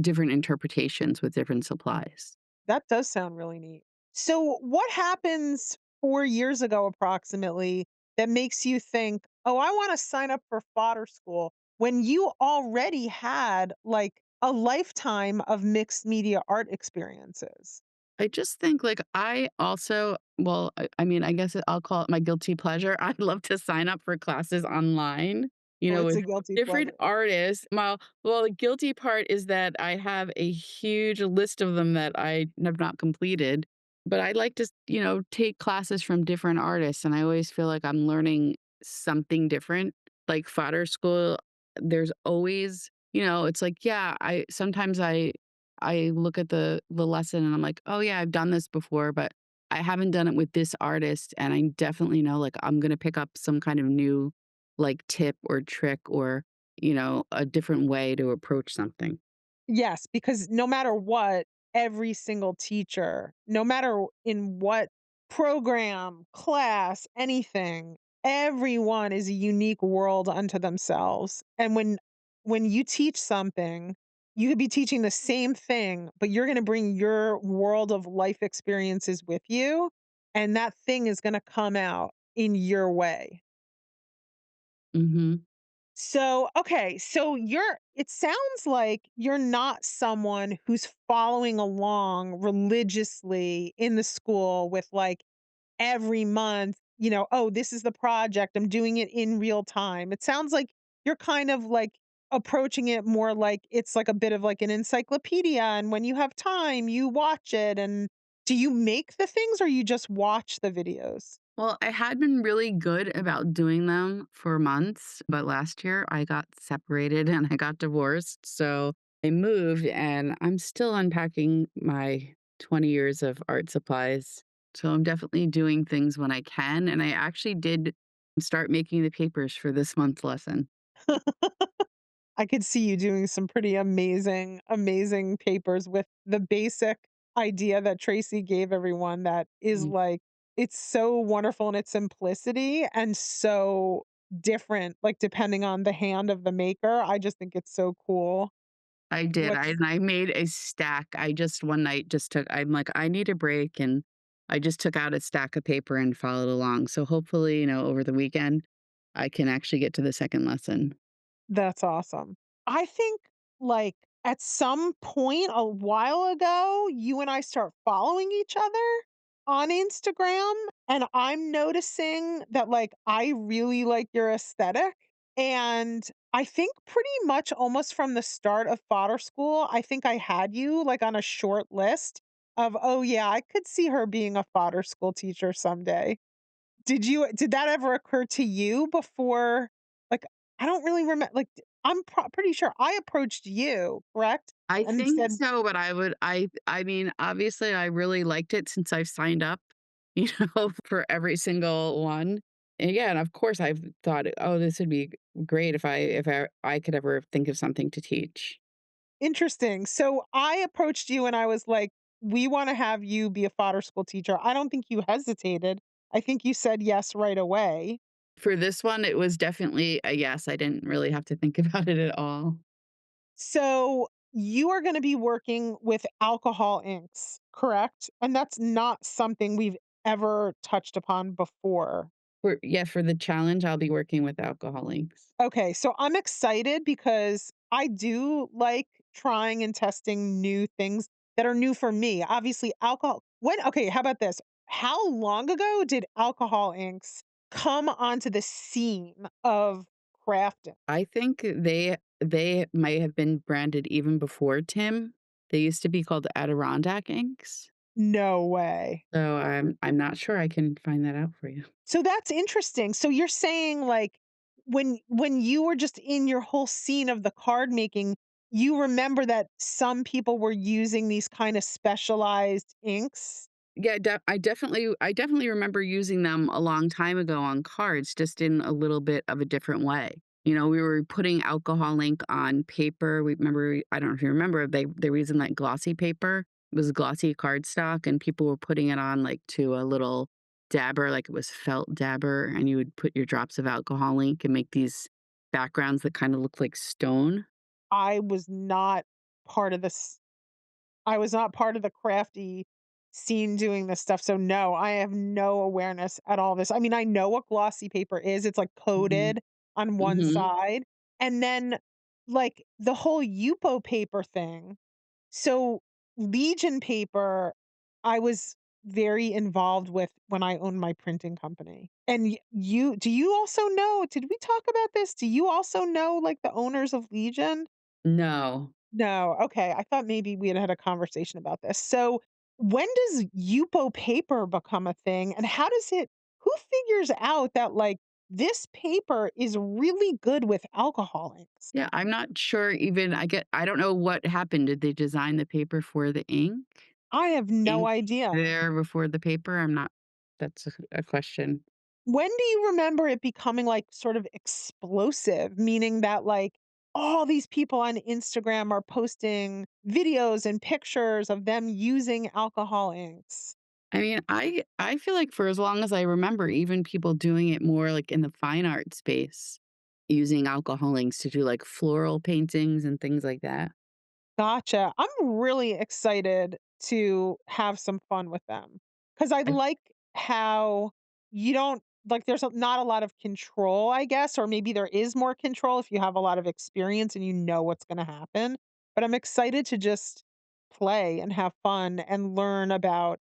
different interpretations with different supplies. That does sound really neat. So, what happens 4 years ago approximately that makes you think, "Oh, I wanna sign up for Fodder school," when you already had, like, a lifetime of mixed media art experiences? I just think, like, I also well, I mean, I guess I'll call it my guilty pleasure. I love to sign up for classes online. you Oh, know, it's a with guilty different pleasure. artists. Well, the guilty part is that I have a huge list of them that I have not completed, but I like to, take classes from different artists, and I always feel like I'm learning something different. Like Fodder school, there's always, it's like, yeah, I look at the lesson and I'm like, "Oh yeah, I've done this before, but I haven't done it with this artist." And I definitely know like I'm going to pick up some kind of new like tip or trick or, a different way to approach something. Yes, because no matter what, every single teacher, no matter in what program, class, anything, everyone is a unique world unto themselves. And when you teach something, you could be teaching the same thing, but you're going to bring your world of life experiences with you, and that thing is going to come out in your way. Mhm. So, okay, so it sounds like you're not someone who's following along religiously in the school with like every month, oh, this is the project, I'm doing it in real time. It sounds like you're kind of like approaching it more like it's like a bit of like an encyclopedia, and when you have time, you watch it. And do you make the things or you just watch the videos? Well, I had been really good about doing them for months, but last year I got separated and I got divorced. So I moved and I'm still unpacking my 20 years of art supplies. So I'm definitely doing things when I can. And I actually did start making the papers for this month's lesson. I could see you doing some pretty amazing, amazing papers with the basic idea that Tracy gave everyone that is Mm. like, it's so wonderful in its simplicity and so different, like depending on the hand of the maker. I just think it's so cool. I did. I What's and I made a stack. I just one night just took I'm like, I need a break and I just took out a stack of paper and followed along. So hopefully, over the weekend I can actually get to the second lesson. That's awesome. I think, like, at some point a while ago, you and I start following each other on Instagram, and I'm noticing that, like, I really like your aesthetic. And I think pretty much almost from the start of fodder school, I think I had you like on a short list of, oh, yeah, I could see her being a fodder school teacher someday. Did that ever occur to you before? Like, I don't really remember. Like, pretty sure I approached you, correct? I And think said, so, but I mean, obviously I really liked it since I've signed up, for every single one. And yeah, and of course I've thought, oh, this would be great if I could ever think of something to teach. interesting. So I approached you and I was like, we want to have you be a fodder school teacher. I don't think you hesitated. I think you said yes right away. For this one, it was definitely a yes. I didn't really have to think about it at all. So you are going to be working with alcohol inks, correct? And that's not something we've ever touched upon before. For the challenge, I'll be working with alcohol inks. Okay, so I'm excited because I do like trying and testing new things that are new for me. Obviously, alcohol. Okay, how about this? How long ago did alcohol inks come onto the scene of crafting? I think they might have been branded even before Tim. They used to be called Adirondack inks. No way. So I'm not sure I can find that out for you. So that's interesting. So you're saying like when you were just in your whole scene of the card making, you remember that some people were using these kind of specialized inks? Yeah, I definitely remember using them a long time ago on cards, just in a little bit of a different way. We were putting alcohol ink on paper. I don't know if you remember, they were using like glossy paper. It was glossy cardstock, and people were putting it on like to a little dabber, like it was felt dabber, and you would put your drops of alcohol ink and make these backgrounds that kind of look like stone. I was not part of this. I was not part of the crafty scene doing this stuff. So no, I have no awareness at all of this. I mean, I know what glossy paper is. It's like Hmm. coated on one Hmm. side. And then like the whole Yupo paper thing. So Legion paper, I was very involved with when I owned my printing company. And you do you also know, did we talk about this? Do you also know, like, the owners of Legion? No. No, okay, I thought maybe we had had a conversation about this. So, when does Yupo paper become a thing, and how does it who figures out that, like, this paper is really good with alcohol inks? Yeah, I'm not sure even I don't know what happened. Did they design the paper for the ink? I have no Ink idea. there before the paper? I'm not that's a question. When do you remember it becoming, like, sort of explosive, meaning that, like, all these people on Instagram are posting videos and pictures of them using alcohol inks? I mean, I feel like for as long as I remember, even people doing it more like in the fine art space, using alcohol inks to do like floral paintings and things like that. Gotcha. I'm really excited to have some fun with them because I I like how you don't like there's not a lot of control, I guess, or maybe there is more control if you have a lot of experience and you know what's going to happen. But I'm excited to just play and have fun and learn about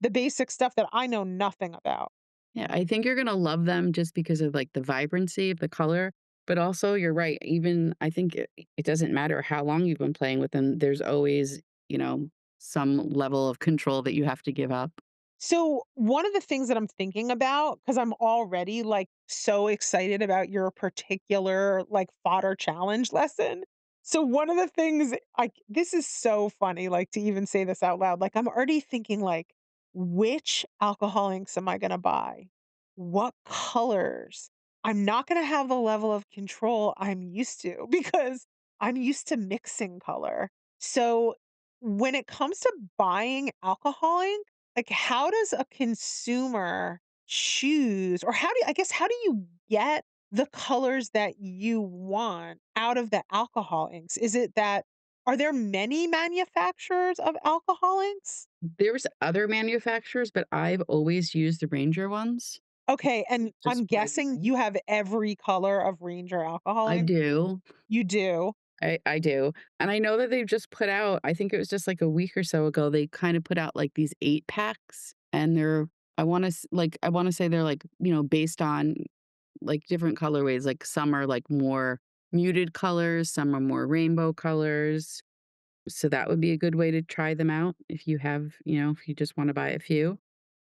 the basic stuff that I know nothing about. Yeah, I think you're gonna love them just because of like the vibrancy of the color. But also, you're right. Even I think it doesn't matter how long you've been playing with them. There's always, some level of control that you have to give up. So, one of the things that I'm thinking about, because I'm already like so excited about your particular like fodder challenge lesson. So, one of the things like this is so funny, like to even say this out loud. Like, I'm already thinking, like, which alcohol inks am I going to buy? What colors? I'm not going to have the level of control I'm used to because I'm used to mixing color. So, when it comes to buying alcohol ink, like, how does a consumer choose or how do you I guess, how do you get the colors that you want out of the alcohol inks? Is it that are there many manufacturers of alcohol inks? There's other manufacturers, but I've always used the Ranger ones. Okay, and Just I'm what I guessing use. you have every color of Ranger alcohol I ink? do. You do? I do. And I know that they've just put out, I think it was just like a week or so ago, they kind of put out like these 8 packs and I want to say they're like, based on like different colorways. Like some are like more muted colors, some are more rainbow colors. So that would be a good way to try them out if you have, if you just want to buy a few.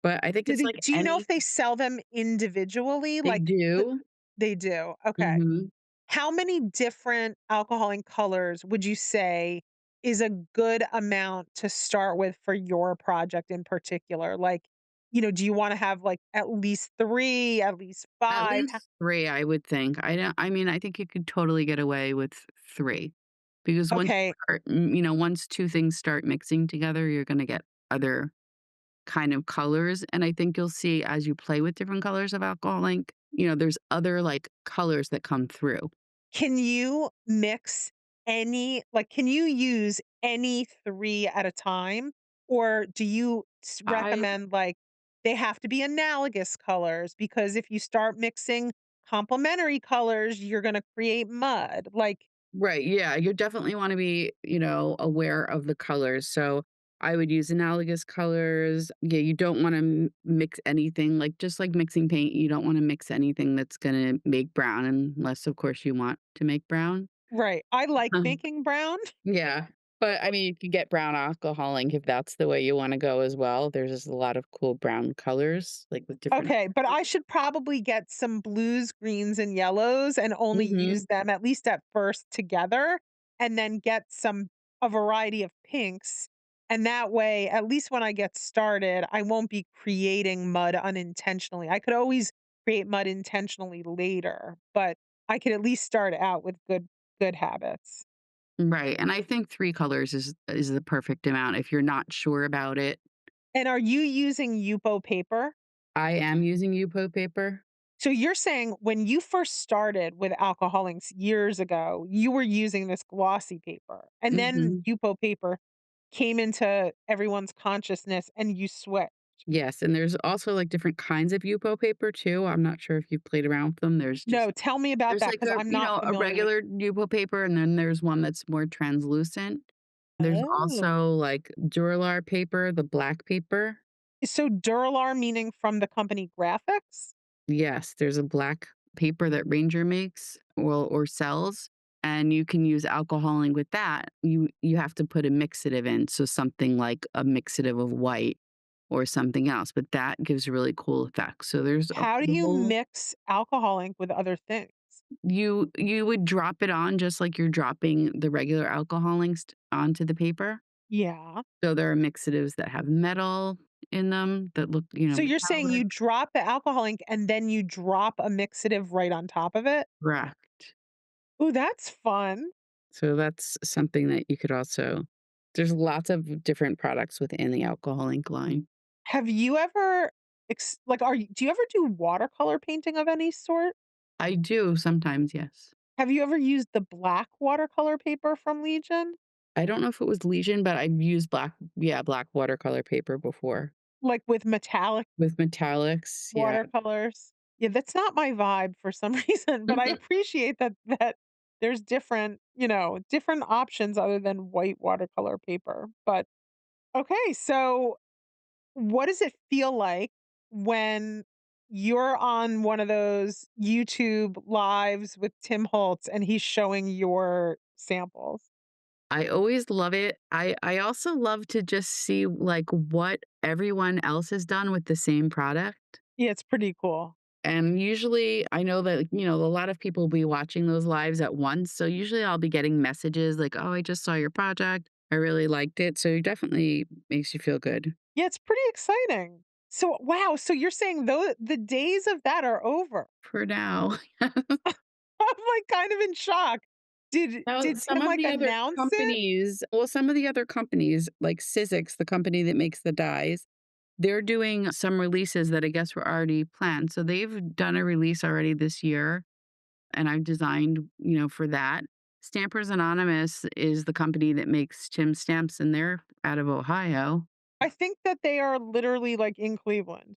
But I think it's like Do you know if they sell them individually? they Like, the do. they do? Okay. Mhm. How many different alcohol and colors would you say is a good amount to start with for your project in particular? Like, do you wanna have, like, at least 3, at least At 5? least 3, I would think. I mean, I think you could totally get away with 3 because Okay, once 2 things start mixing together, you're gonna get other kind of colors, and I think you'll see as you play with different colors of alcohol ink, there's other, like, colors that come through. can you mix can you use any 3 at a time? Or do you I recommend, like, they have to be analogous colors? Because if you start mixing complementary colors, you're gonna create mud. Like, Right, yeah, you definitely wanna be, aware of the colors, so I would use analogous colors. Yeah, you don't wanna mix anything, like, just like mixing paint, you don't wanna mix anything that's gonna make brown unless, of course, you want to make brown. right, I like Um, making brown. yeah, but, I mean, you could get brown alcohol ink if that's the way you wanna go as well. There's just a lot of cool brown colors, like, with different. Okay, but I should probably get some blues, greens, and yellows and only use Mhm. them at least at first together, and then get a variety of pinks. And that way, at least when I get started, I won't be creating mud unintentionally. I could always create mud intentionally later, but I could at least start out with good habits. Right, and I think 3 colors is the perfect amount if you're not sure about it. And are you using Yupo paper? I am using Yupo paper. So you're saying when you first started with alcohol inks years ago, you were using this glossy paper, and then Mhm. Yupo paper came into everyone's consciousness and you switched. Yes, and there's also, like, different kinds of Yupo paper too. I'm not sure if you've played around with them. No, tell me about There's that like because I'm not a familiar with. regular Yupo paper, and then there's one that's more translucent. There's Oh. also, like, Duralar paper, the black paper. So Duralar meaning from the company Graphics? Yes, there's a black paper that Ranger makes or sells, and you can use alcoholing with that. You have to put a mixative in, so something like a mixative of white or something else, but that gives really cool effects. So there's a How do you whole mix alcohol ink with other things? you would drop it on just like you're dropping the regular alcoholing onto the paper. Yeah. So there are mixatives that have metal in them that look, So you're saying you metallic. drop the alcohol ink and then you drop a mixative right on top of it? Correct. Ooh, that's fun. So that's something that you could also there's lots of different products within the alcohol ink line. Have you ever like do you ever do watercolor painting of any sort? I do sometimes, yes. Have you ever used the black watercolor paper from Legion? I don't know if it was Legion, but I've used black watercolor paper before Like with metallic with metallics. Yeah. watercolors? Yeah, that's not my vibe for some reason, but I appreciate that there's different, different options other than white watercolor paper. But okay, so what does it feel like when you're on one of those YouTube lives with Tim Holtz and he's showing your samples? I always love it. I also love to just see like what everyone else has done with the same product. Yeah, it's pretty cool. And usually I know that, a lot of people will be watching those lives at once. So usually I'll be getting messages like, "Oh, I just saw your project. I really liked it." So it definitely makes you feel good Yeah, it's pretty exciting. So wow, so you're saying though the days of that are over. for now. I'm like kind of in shock. Now, Did Tim like announce it? some of the other companies like Sizzix, the company that makes the dyes, they're doing some releases that I guess were already planned. So they've done a release already this year and I've designed, for that. Stampers Anonymous is the company that makes Tim stamps and they're out of Ohio. I think that they are literally like in Cleveland.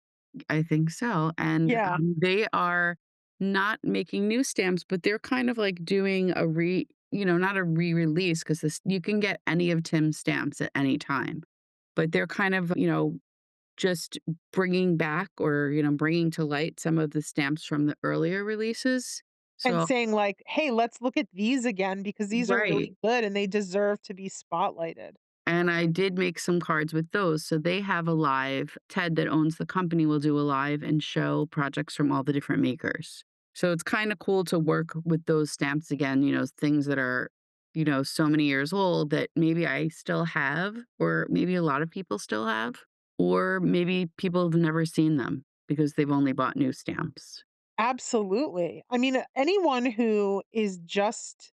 I think so. And Yeah. they are not making new stamps, but they're kind of like doing not a re-release because this you can get any of Tim's stamps at any time. But they're kind of, just bringing back or, bringing to light some of the stamps from the earlier releases. And So, saying like, "Hey, let's look at these again because these are right. really good and they deserve to be spotlighted." And I did make some cards with those. So they have a live. Ted, that owns the company, will do a live and show projects from all the different makers. So it's kind of cool to work with those stamps again, things that are, so many years old that maybe I still have, or maybe a lot of people still have, or maybe people have never seen them because they've only bought new stamps. Absolutely. I mean, anyone who is just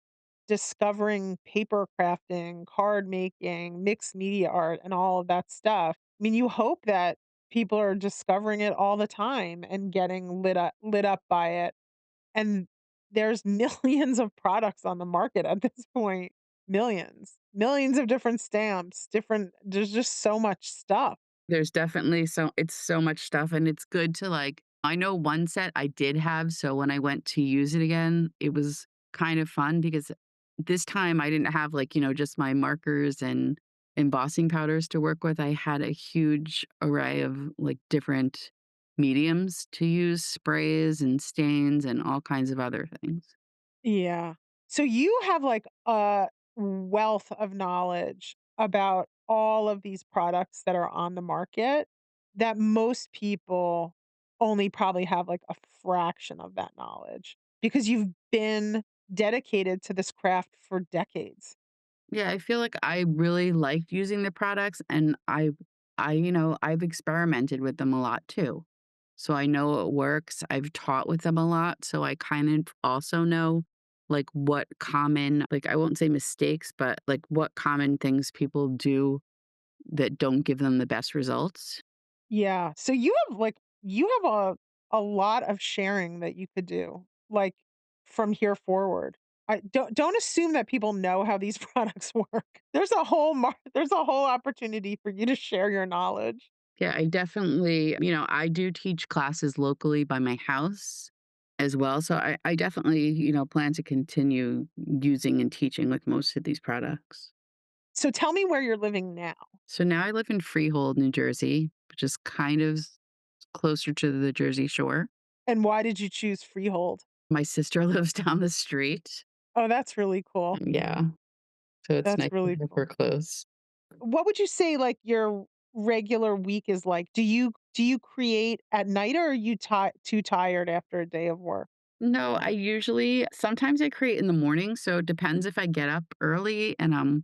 discovering paper crafting, card making, mixed media art, and all of that stuff. I mean, you hope that people are discovering it all the time and getting lit up by it. And there's millions of products on the market at this point. Millions of different stamps, there's just so much stuff. There's definitely it's so much stuff and it's good to like I know one set I did have, so when I went to use it again, it was kind of fun because this time I didn't have like, just my markers and embossing powders to work with. I had a huge array of like different mediums to use, sprays and stains and all kinds of other things. Yeah. So you have like a wealth of knowledge about all of these products that are on the market that most people only probably have like a fraction of that knowledge because you've been dedicated to this craft for decades. Yeah, I feel like I really liked using the products and I've experimented with them a lot too. So I know it works. I've taught with them a lot, so I kind of also know like what common like I won't say mistakes, but like what common things people do that don't give them the best results. Yeah. So you have a lot of sharing that you could do, like, from here forward. I don't assume that people know how these products work. There's a whole opportunity for you to share your knowledge. Yeah, I definitely, I do teach classes locally by my house as well. So I definitely, plan to continue using and teaching with most of these products. So tell me where you're living now. So now I live in Freehold, New Jersey, which is kind of closer to the Jersey Shore. And why did you choose Freehold? My sister lives down the street. Oh, that's really cool. Yeah. So it's That's nice to really have her cool. close. What would you say, like, your regular week is like? Do you create at night, or are you too tired after a day of work? No, I usually sometimes I create in the morning, so it depends if I get up early and I'm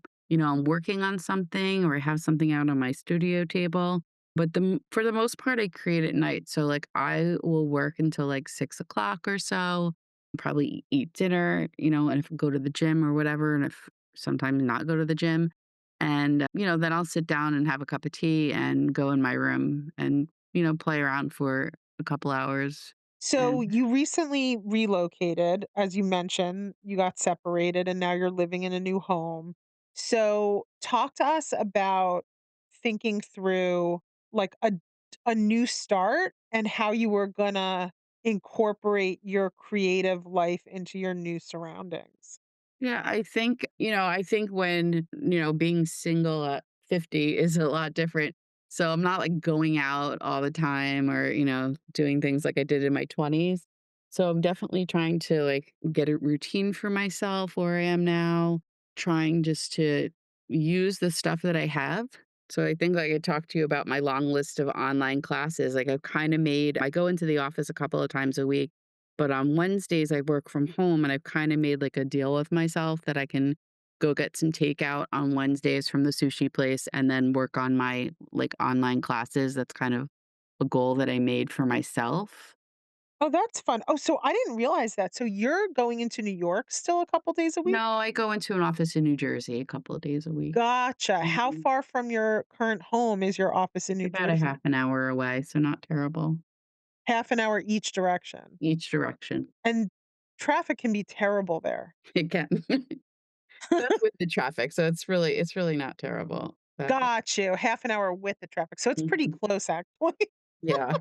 working on something or I have something out on my studio table. But for the most part, I create at night. So like I will work until like 6 o'clock or so, probably eat dinner, and if go to the gym or whatever, and if sometimes not go to the gym. And then I'll sit down and have a cup of tea and go in my room and, play around for a couple hours. So you recently relocated, as you mentioned, you got separated and now you're living in a new home. So talk to us about thinking through like a new start and how you were gonna incorporate your creative life into your new surroundings. Yeah, I think when, being single at 50 is a lot different. So I'm not like going out all the time or, doing things like I did in my 20s. So I'm definitely trying to like get a routine for myself where I am now, trying just to use the stuff that I have. So I think like I talked to you about my long list of online classes. Like I go into the office a couple of times a week, but on Wednesdays, I work from home and I've kind of made like a deal with myself that I can go get some takeout on Wednesdays from the sushi place and then work on my like online classes. That's kind of a goal that I made for myself. Oh, that's fun. Oh, so I didn't realize that. So you're going into New York still a couple days a week? No, I go into an office in New Jersey a couple of days a week. Gotcha. How Mhm. far from your current home is your office in It's New about a Jersey? half an hour away, so not terrible. Half an hour each direction. Each direction. And traffic can be terrible there. It can. That's with the traffic, so it's really not terrible. But Got you. Half an hour with the traffic. So it's pretty mhm. close, actually. Yeah.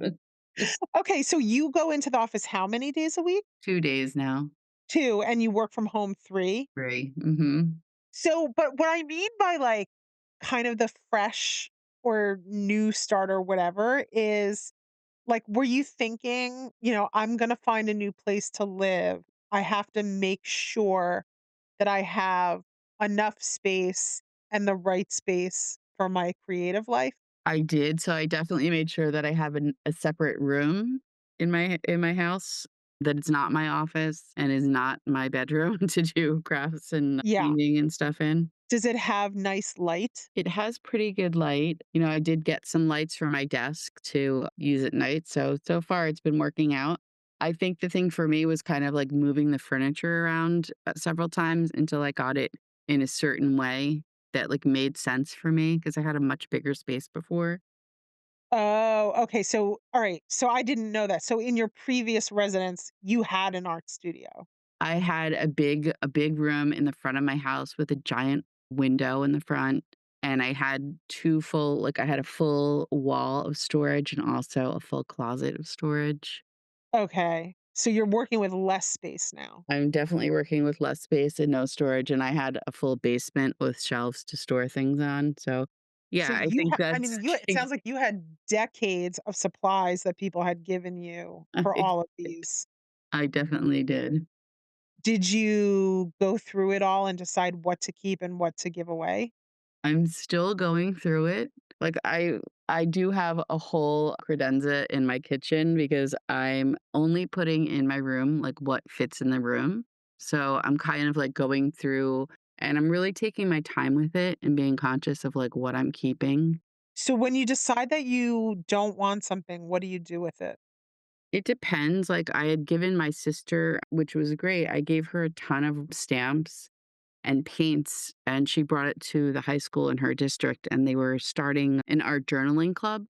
Okay, so you go into the office how many days a week? 2 days now. 2, and you work from home 3? 3. Mhm. So, but what I mean by, like, kind of the fresh or new start or whatever is, like, were you thinking, "I'm gonna find a new place to live. I have to make sure that I have enough space and the right space for my creative life?" I did, so I definitely made sure that I have a separate room in my house, that it's not my office and is not my bedroom to do crafts and Yeah. painting and stuff in. Does it have nice light? It has pretty good light. I did get some lights for my desk to use at night, so far it's been working out. I think the thing for me was kind of like moving the furniture around, several times until I got it in a certain way that, like, made sense for me because I had a much bigger space before. Oh, okay, so alright, so I didn't know that. So in your previous residence, you had an art studio? I had a big room in the front of my house with a giant window in the front, and I had 2 full like, I had a full wall of storage and also a full closet of storage. Okay. So you're working with less space now. I'm definitely working with less space and no storage, and I had a full basement with shelves to store things on, so, So yeah, I think I that's mean, it sounds like you had decades of supplies that people had given you for I all of these. I definitely did. Did you go through it all and decide what to keep and what to give away? I'm still going through it. Like, I do have a whole credenza in my kitchen because I'm only putting in my room, like, what fits in the room. So, I'm kind of, like, going through and I'm really taking my time with it and being conscious of, like, what I'm keeping. So when you decide that you don't want something, what do you do with it? It depends, like, I had given my sister which was great, I gave her a ton of stamps and paints, and she brought it to the high school in her district, and they were starting an art journaling club.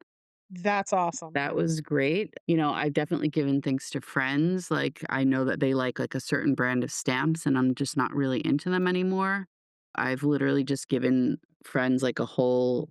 That's awesome. That was great. I've definitely given things to friends, like, I know that they like a certain brand of stamps, and I'm just not really into them anymore. I've literally just given friends, like, a whole,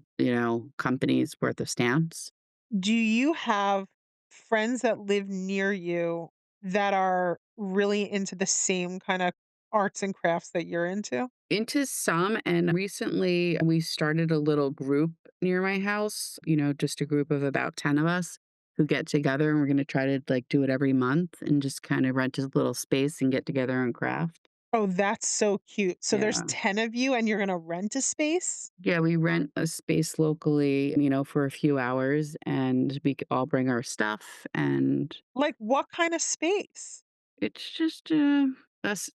company's worth of stamps. Do you have friends that live near you that are really into the same kinda arts and crafts that you're into? Into some, and recently we started a little group near my house, just a group of about 10 of us who get together and we're going to try to like do it every month and just kind of rent a little space and get together and craft. Oh, that's so cute. So there's Yeah. 10 of you and you're gonna rent a space? Yeah, we rent a space locally, for a few hours and all bring our stuff and Like, what kind of space? it's just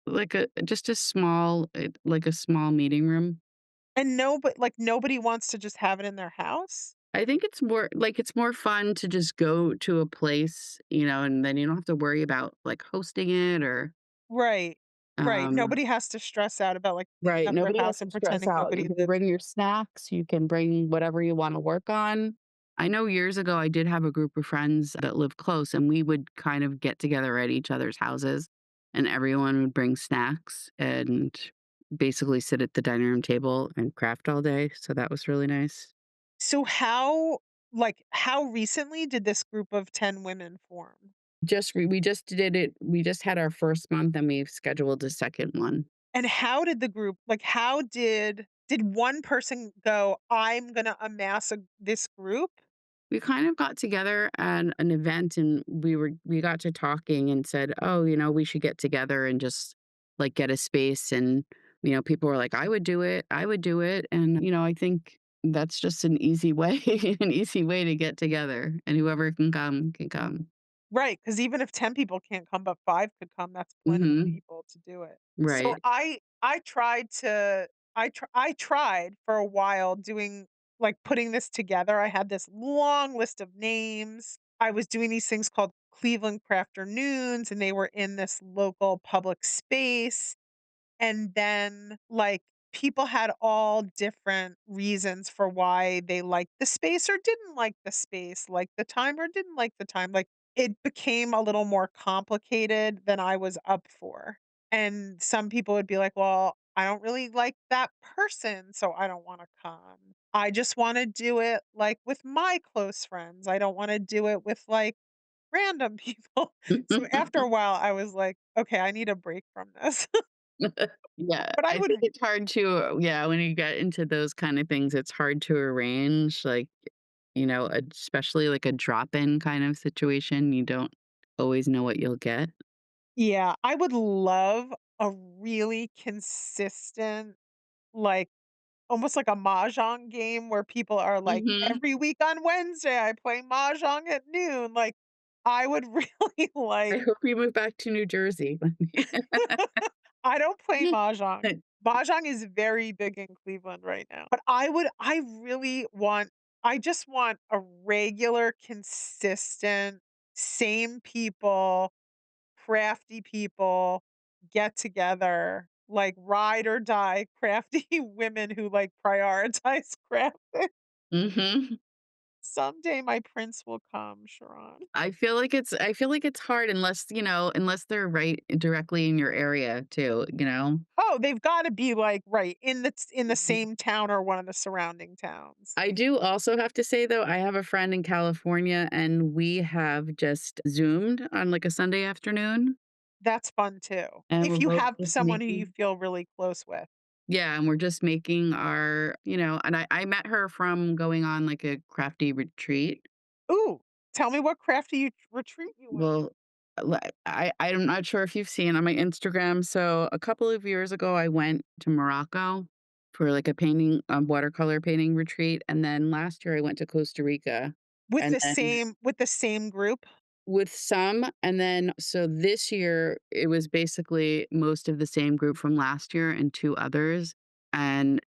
like just a small like a small meeting room. And nobody wants to just have it in their house? I think it's more fun to just go to a place, and then you don't have to worry about like hosting it or Right. Right. um Nobody has to stress out about, like, cleaning right. up their Nobody has house to and stress pretending out. You nobody can lives. bring your snacks, you can bring whatever you want to work on. I know years ago I did have a group of friends that lived close and we would kind of get together at each other's houses and everyone would bring snacks and basically sit at the dining room table and craft all day. So that was really nice. So how recently did this group of 10 women form? We just did it. We just had our first month and we've scheduled a second one. And how did the group like, how did one person go, "I'm gonna amass this group"? We kind of got together at an event and we got to talking and said, "Oh, we should get together and just like get a space." And people were like, "I would do it. I would do it." And I think that's just an easy way an easy way to get together and whoever can come can come. Right, because even if 10 people can't come, but 5 could come, that's plenty of Mhm. people to do it. So Right. I tried for a while doing like, putting this together. I had this long list of names. I was doing these things called Cleveland Crafternoons, and they were in this local public space. And then, like, people had all different reasons for why they liked the space or didn't like the space, like the time or didn't like the time. Like, it became a little more complicated than I was up for. And some people would be like, "Well, I don't really like that person, so I don't wanna come. I just wanna do it, like, with my close friends. I don't wanna do it with, like, random people." So after a while, I was like, "Okay, I need a break from this." Yeah, But I I think would it's hard to yeah, when you get into those kind of things, it's hard to arrange, like, especially like a drop-in kind of situation, you don't always know what you'll get. yeah, I would love a really consistent, like, almost like a mahjong game where people are like, Mhm. "Every week on Wednesday, I play mahjong at noon." Like, I would really I like hope you move back to New Jersey. I don't play mahjong. Mahjong is very big in Cleveland right now. But I really want I just want a regular, consistent, same people, crafty people get together, like ride or die crafty women who like prioritize crafting. Mhm. Someday my prince will come, Sharon. I feel like it's hard unless they're right directly in your area too, you know? Oh, they've got to be like right in the Mhm. same town or one of the surrounding towns. I do also have to say, though, I have a friend in California, and we have just Zoomed on, like, a Sunday afternoon, That's fun too. and we're If you both have just someone who you making feel really close with. yeah, and we're just making our and I met her from going on, like, a crafty retreat. Ooh, tell me what crafty retreat you went on. Well, I'm not sure if you've seen on my Instagram, so a couple of years ago, I went to Morocco for, like, watercolor painting retreat, and then last year I went to Costa Rica, and then With the same group? with some, and then so this year, it was basically most of the same group from last year and 2 others, and,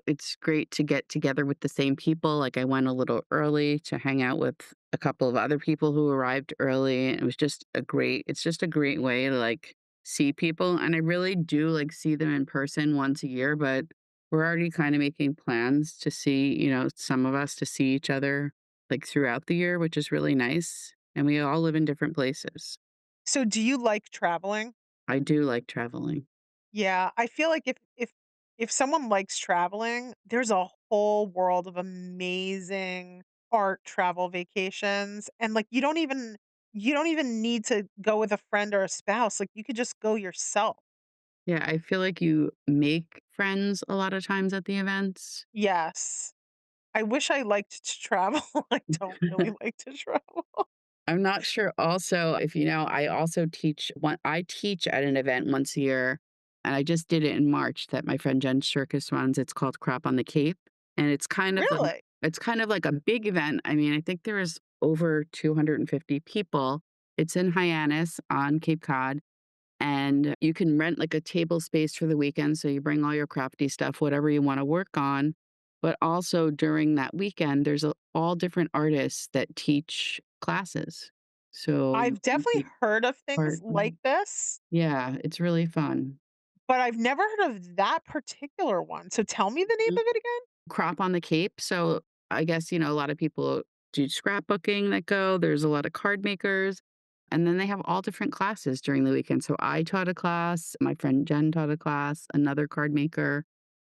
it's great to get together with the same people, like, I went a little early to hang out with a couple of other people who arrived early, and it's just a great way to, like, see people, and I really do, like, see them in person once a year, but we're already kinda making plans to see, some of us to see each other, like, throughout the year, which is really nice, and we all live in different places. So do you like traveling? I do like traveling. Yeah, I feel like if someone likes traveling, there's a whole world of amazing art travel vacations, and, like, you don't even need to go with a friend or a spouse, like, you could just go yourself. Yeah, I feel like you make friends a lot of times at the events. Yes. I wish I liked to travel. I don't really like to travel. I'm not sure also if you know, I also I teach at an event once a year, and I just did it in March that my friend Jen Shirkus runs. It's called Crop on the Cape, and Really? it's kind of like a big event. I mean, I think there is over 250 people. It's in Hyannis on Cape Cod, and you can rent like a table space for the weekend. So you bring all your crafty stuff, whatever you want to work on. But also during that weekend, all different artists that teach classes. So you I've can definitely take heard of things part. like this, Yeah, it's really fun. but I've never heard of that particular one. So tell me the name Mhm. of it again. Crop on the Cape. So I guess, a lot of people do scrapbooking that go. There's a lot of card makers. And then they have all different classes during the weekend. So I taught a class, my friend Jen taught a class, another card maker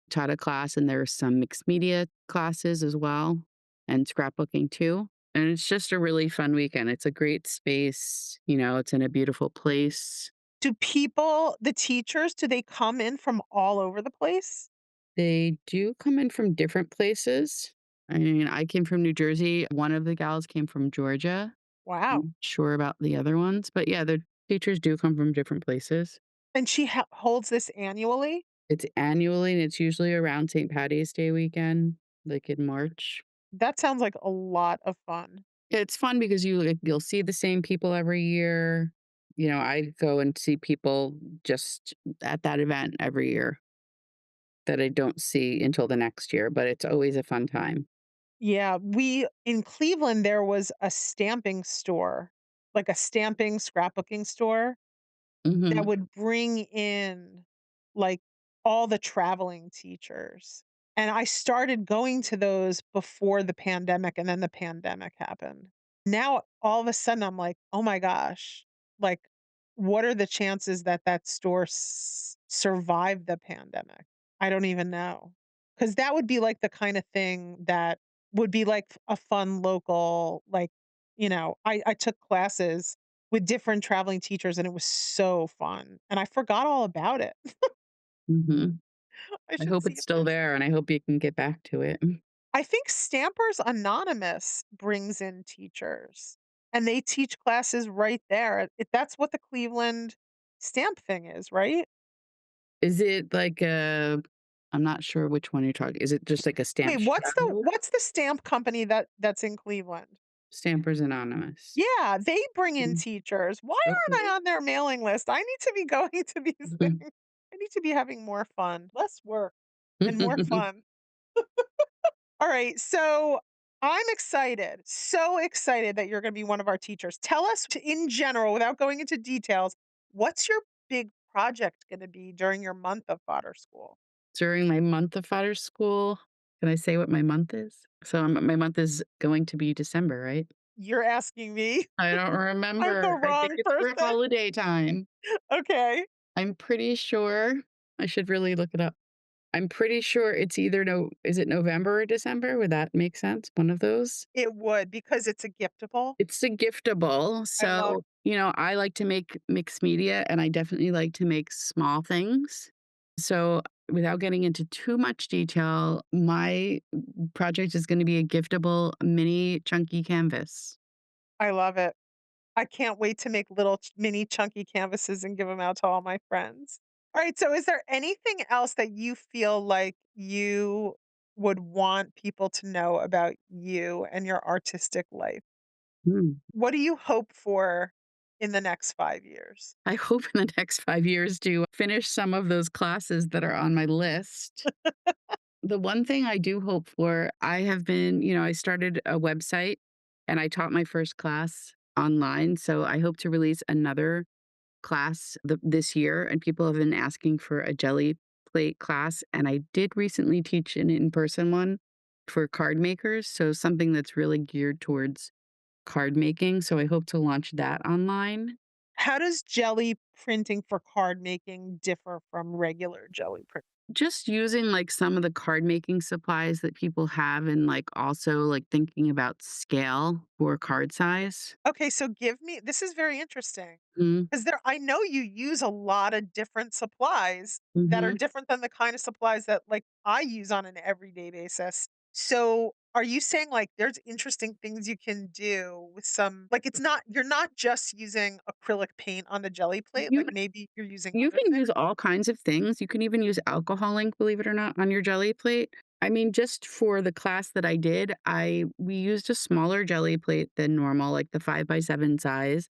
taught a class, and there are some mixed media classes as well, and scrapbooking too. And it's just a really fun weekend. It's a great space. It's in a beautiful place. Do people, the teachers, do they come in from all over the place? They do come in from different places. I mean, I came from New Jersey. One of the gals came from Georgia. Wow. I'm not sure about the other ones, but yeah, the teachers do come from different places. And she holds this annually? It's annually, and it's usually around St. Patty's Day weekend, like in March. That sounds like a lot of fun. It's fun because you'll see the same people every year. I go and see people just at that event every year that I don't see until the next year, but it's always a fun time. Yeah, we in Cleveland, there was a stamping store, like a stamping, scrapbooking store that Mhm. would bring in, like, all the traveling teachers, and I started going to those before the pandemic, and then the pandemic happened. Now, all of a sudden, I'm like, "Oh my gosh," like, what are the chances that that store survived the pandemic? I don't even know, because that would be, like, the kinda thing that would be, like, a fun local, like, I took classes with different traveling teachers, and it was so fun, and I forgot all about it. Mhm. I I should hope see it's if still there's there, and I hope you can get back to it. I think Stampers Anonymous brings in teachers, and they teach classes right there. That's what the Cleveland stamp thing is, right? Is it like a I'm not sure which one you're talking is it just like a Wait, stamp what's the show? what's the stamp company that's in Cleveland? Stampers Anonymous. Yeah, they bring in Mm, teachers. Why aren't okay. I on their mailing list? I need to be going to these things. I need to be having more fun, less work and more fun. All right, so I'm excited, so excited that you're gonna be one of our teachers. Tell us in general, without going into details, what's your big project gonna be during your month of fodder school? During my month of Fodder school, can I say what my month is? So, my month is going to be December, right? You're asking me. I don't I'm the remember. I think wrong it's for person. holiday time. Okay. I'm pretty sure I should really look it up. I'm pretty sure it's either no is it November or December? Would that make sense? One of those? It would because it's a giftable. It's a giftable. I love So, I like to make mixed media, and I definitely like to make small things. So, without getting into too much detail, my project is gonna be a giftable mini chunky canvas. I love it. I can't wait to make little mini chunky canvases and give them out to all my friends. All right, so is there anything else that you feel like you would want people to know about you and your artistic life? Mm. What do you hope for in the next 5 years? I hope in the next 5 years to finish some of those classes that are on my list. The one thing I do hope for, I started a website and I taught my first class online. So I hope to release another class this year. And people have been asking for a jelly plate class. And I did recently teach an in person one for card makers. So something that's really geared towards card making. So I hope to launch that online. How does jelly printing for card making differ from regular jelly print? Just using, like, some of the card making supplies that people have and, like, also, like, thinking about scale for card size. Okay, so give me this is very interesting. Mm, 'Cause I know you use a lot of different supplies that are mhm. different than the kind of supplies that, like, I use on an everyday basis. So, are you saying, like, there's interesting things you can do with some like, it's not you're not just using acrylic paint on the jelly plate, You like, maybe you're using you other can things? use all kinds of things. You can even use alcohol ink, believe it or not, on your jelly plate. I mean, just for the class that I did, I we used a smaller jelly plate than normal, like the 5 by 7 size,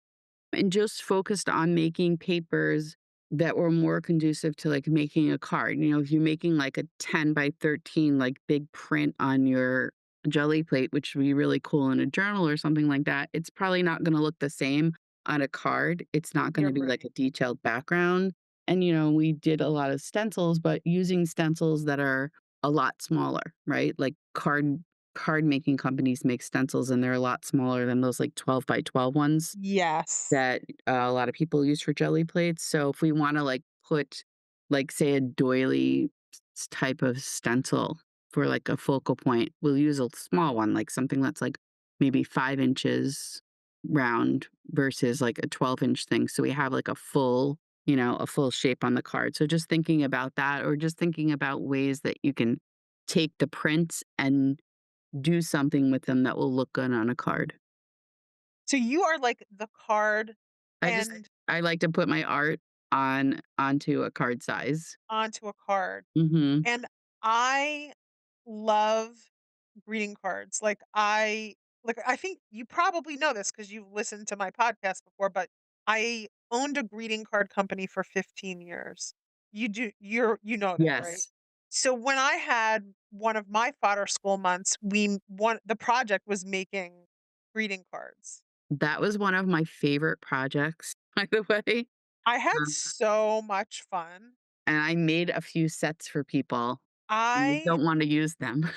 and just focused on making papers that were more conducive to like making a card. If you're making like a 10 by 13, like big print on your jelly plate, which would be really cool in a journal or something like that, it's probably not going to look the same on a card. It's not going You're to be like right. a detailed background. And, we did a lot of stencils, but using stencils that are a lot smaller, right? Like card making companies make stencils and they're a lot smaller than those like 12 by 12 ones Yes. that a lot of people use for jelly plates. So if we wanna, like, put, like, say, a doily type of stencil for, like, a focal point, we'll use a small one, like, something that's, like, maybe 5 inches round versus, like, a 12-inch thing, so we have, like, a full shape on the card. So just thinking about that or just thinking about ways that you can take the prints and do something with them that will look good on a card. So you are, like, the card I just and I like to put my art onto a card size. onto a card, Mhm. and I love greeting cards. I think you probably know this because 'cause you've listened to my podcast before, but I owned a greeting card company for 15 years. You know that, right? Yes. So when I had one of my fodder school months, we one the project was making greeting cards. That was one of my favorite projects, by the way, I had um, so much fun. and I made a few sets for people, and I I don't wanna use them.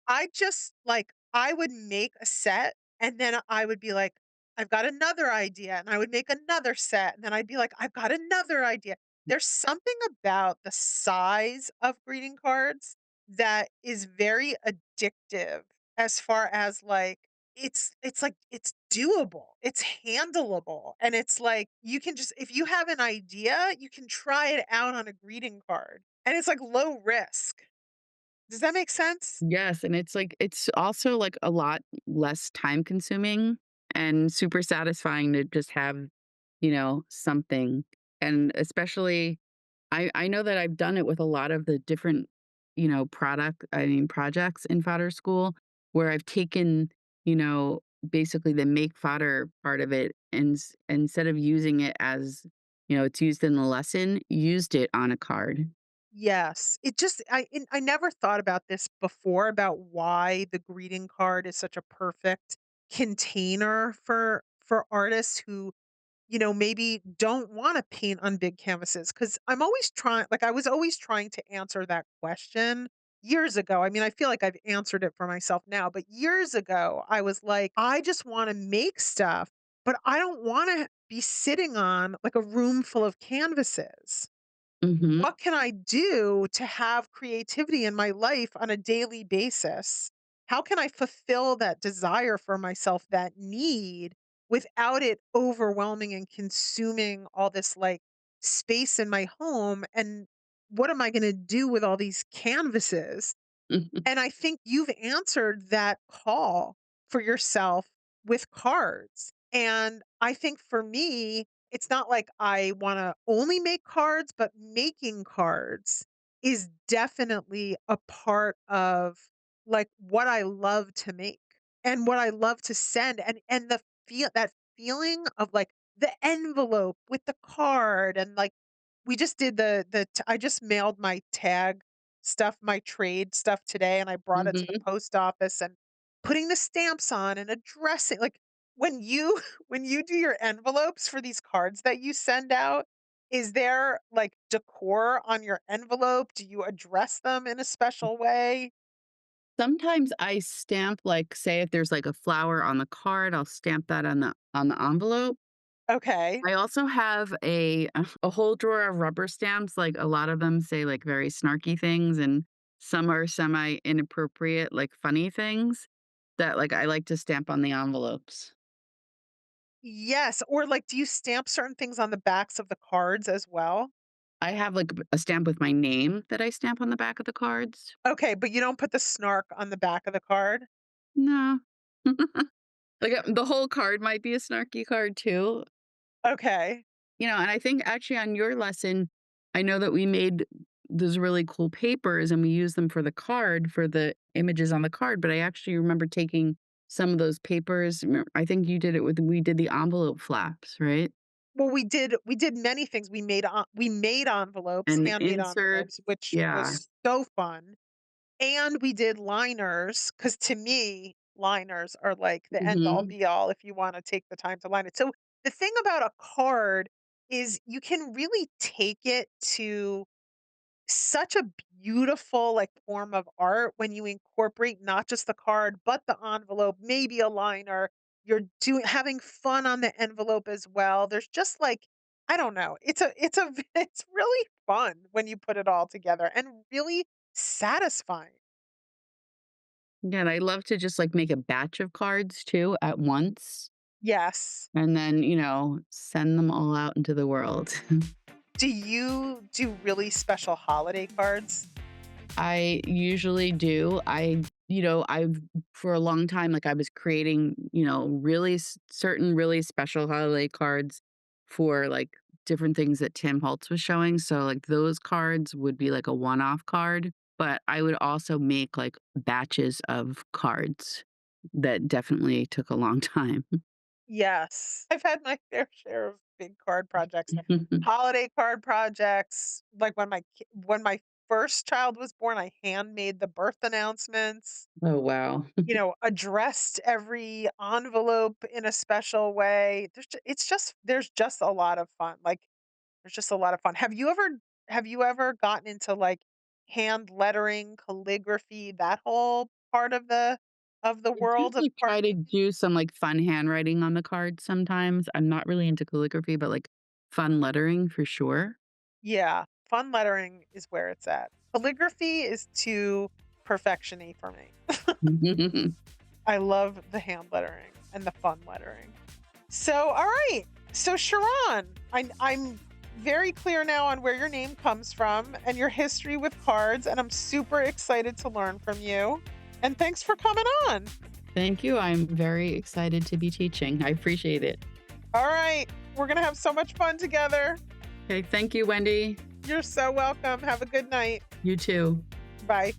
I just like, I would make a set and then I would be like, I've got another idea. And I would make another set. And then I'd be like, I've got another idea. There's something about the size of greeting cards that is very addictive as far as like, it's like it's doable. It's handleable. And it's like you can just if you have an idea, you can try it out on a greeting card. And it's like low risk. Does that make sense? Yes, and it's also, like, a lot less time consuming and super satisfying to just have, something, and especially I know that I've done it with a lot of the different, projects in fodder school where I've taken, basically the make fodder part of it and instead of using it as, it's used in the lesson, used it on a card. Yes. It just I never thought about this before about why the greeting card is such a perfect container for artists who, maybe don't wanna paint on big canvases. Because 'cause I'm always trying like, I was always trying to answer that question years ago. I mean, I feel like I've answered it for myself now, but years ago, I was like, "I just wanna make stuff, but I don't wanna be sitting on, like, a room full of canvases." Mhm. What can I do to have creativity in my life on a daily basis? How can I fulfill that desire for myself, that need, without it overwhelming and consuming all this like space in my home? And what am I going to do with all these canvases? And I think you've answered that call for yourself with cards. And I think for me, it's not like I want to only make cards, but making cards is definitely a part of like what I love to make and what I love to send and the that feeling of like the envelope with the card and like we just did I just mailed my tag stuff, my trade stuff today, and I brought it to the Mhm. post office and putting the stamps on and addressing like when you when you do your envelopes for these cards that you send out, is there like decor on your envelope? Do you address them in a special way? Sometimes I stamp, like, say if there's, like, a flower on the card, I'll stamp that on the envelope. Okay. I also have a whole drawer of rubber stamps, like, a lot of them say, like, very snarky things, and some are semi inappropriate, like, funny things that, like, I like to stamp on the envelopes. Yes, or like do you stamp certain things on the backs of the cards as well? I have like a stamp with my name that I stamp on the back of the cards. Okay, but you don't put the snark on the back of the card? No. Like the whole card might be a snarky card too. Okay. And I think actually on your lesson, I know that we made those really cool papers and we used them for the card, for the images on the card. But I actually remember taking some of those papers. I think you did it we did the envelope flaps, right? Well, we did many things. We made envelopes, And handmade insert. envelopes, which Yeah. was so fun. And we did liners, because to me, liners are like the end all Hmm. be all if you wanna take the time to line it. So, the thing about a card is you can really take it to such a beautiful, like, form of art when you incorporate not just the card, but the envelope, maybe a liner. You're doing having fun on the envelope as well. There's just, like, I don't know. It's a it's really fun when you put it all together and really satisfying. Yeah, and I love to just like make a batch of cards too at once Yes. and then, send them all out into the world. Do you do really special holiday cards? I usually do. I've for a long time, like I was creating, really certain really special holiday cards for like different things that Tim Holtz was showing. So like those cards would be like a one-off card, but I would also make like batches of cards that definitely took a long time. Yes. I've had my fair share of big card projects. Holiday card projects, like when my first child was born, I handmade the birth announcements, Oh wow. addressed every envelope in a special way. There's just a lot of fun. Like, there's just a lot of fun. Have you ever gotten into, like, hand lettering, calligraphy, that whole part of the I do world of like card? try to do some like fun handwriting on the cards sometimes. I'm not really into calligraphy, but like fun lettering for sure. Yeah, fun lettering is where it's at. Calligraphy is too perfection-y for me. I love the hand lettering and the fun lettering. So, all right. So, Sharon, I'm very clear now on where your name comes from and your history with cards, and I'm super excited to learn from you. And thanks for coming on. Thank you. I'm very excited to be teaching. I appreciate it. All right. We're going to have so much fun together. Okay. Thank you, Wendy. You're so welcome. Have a good night. You too. Bye.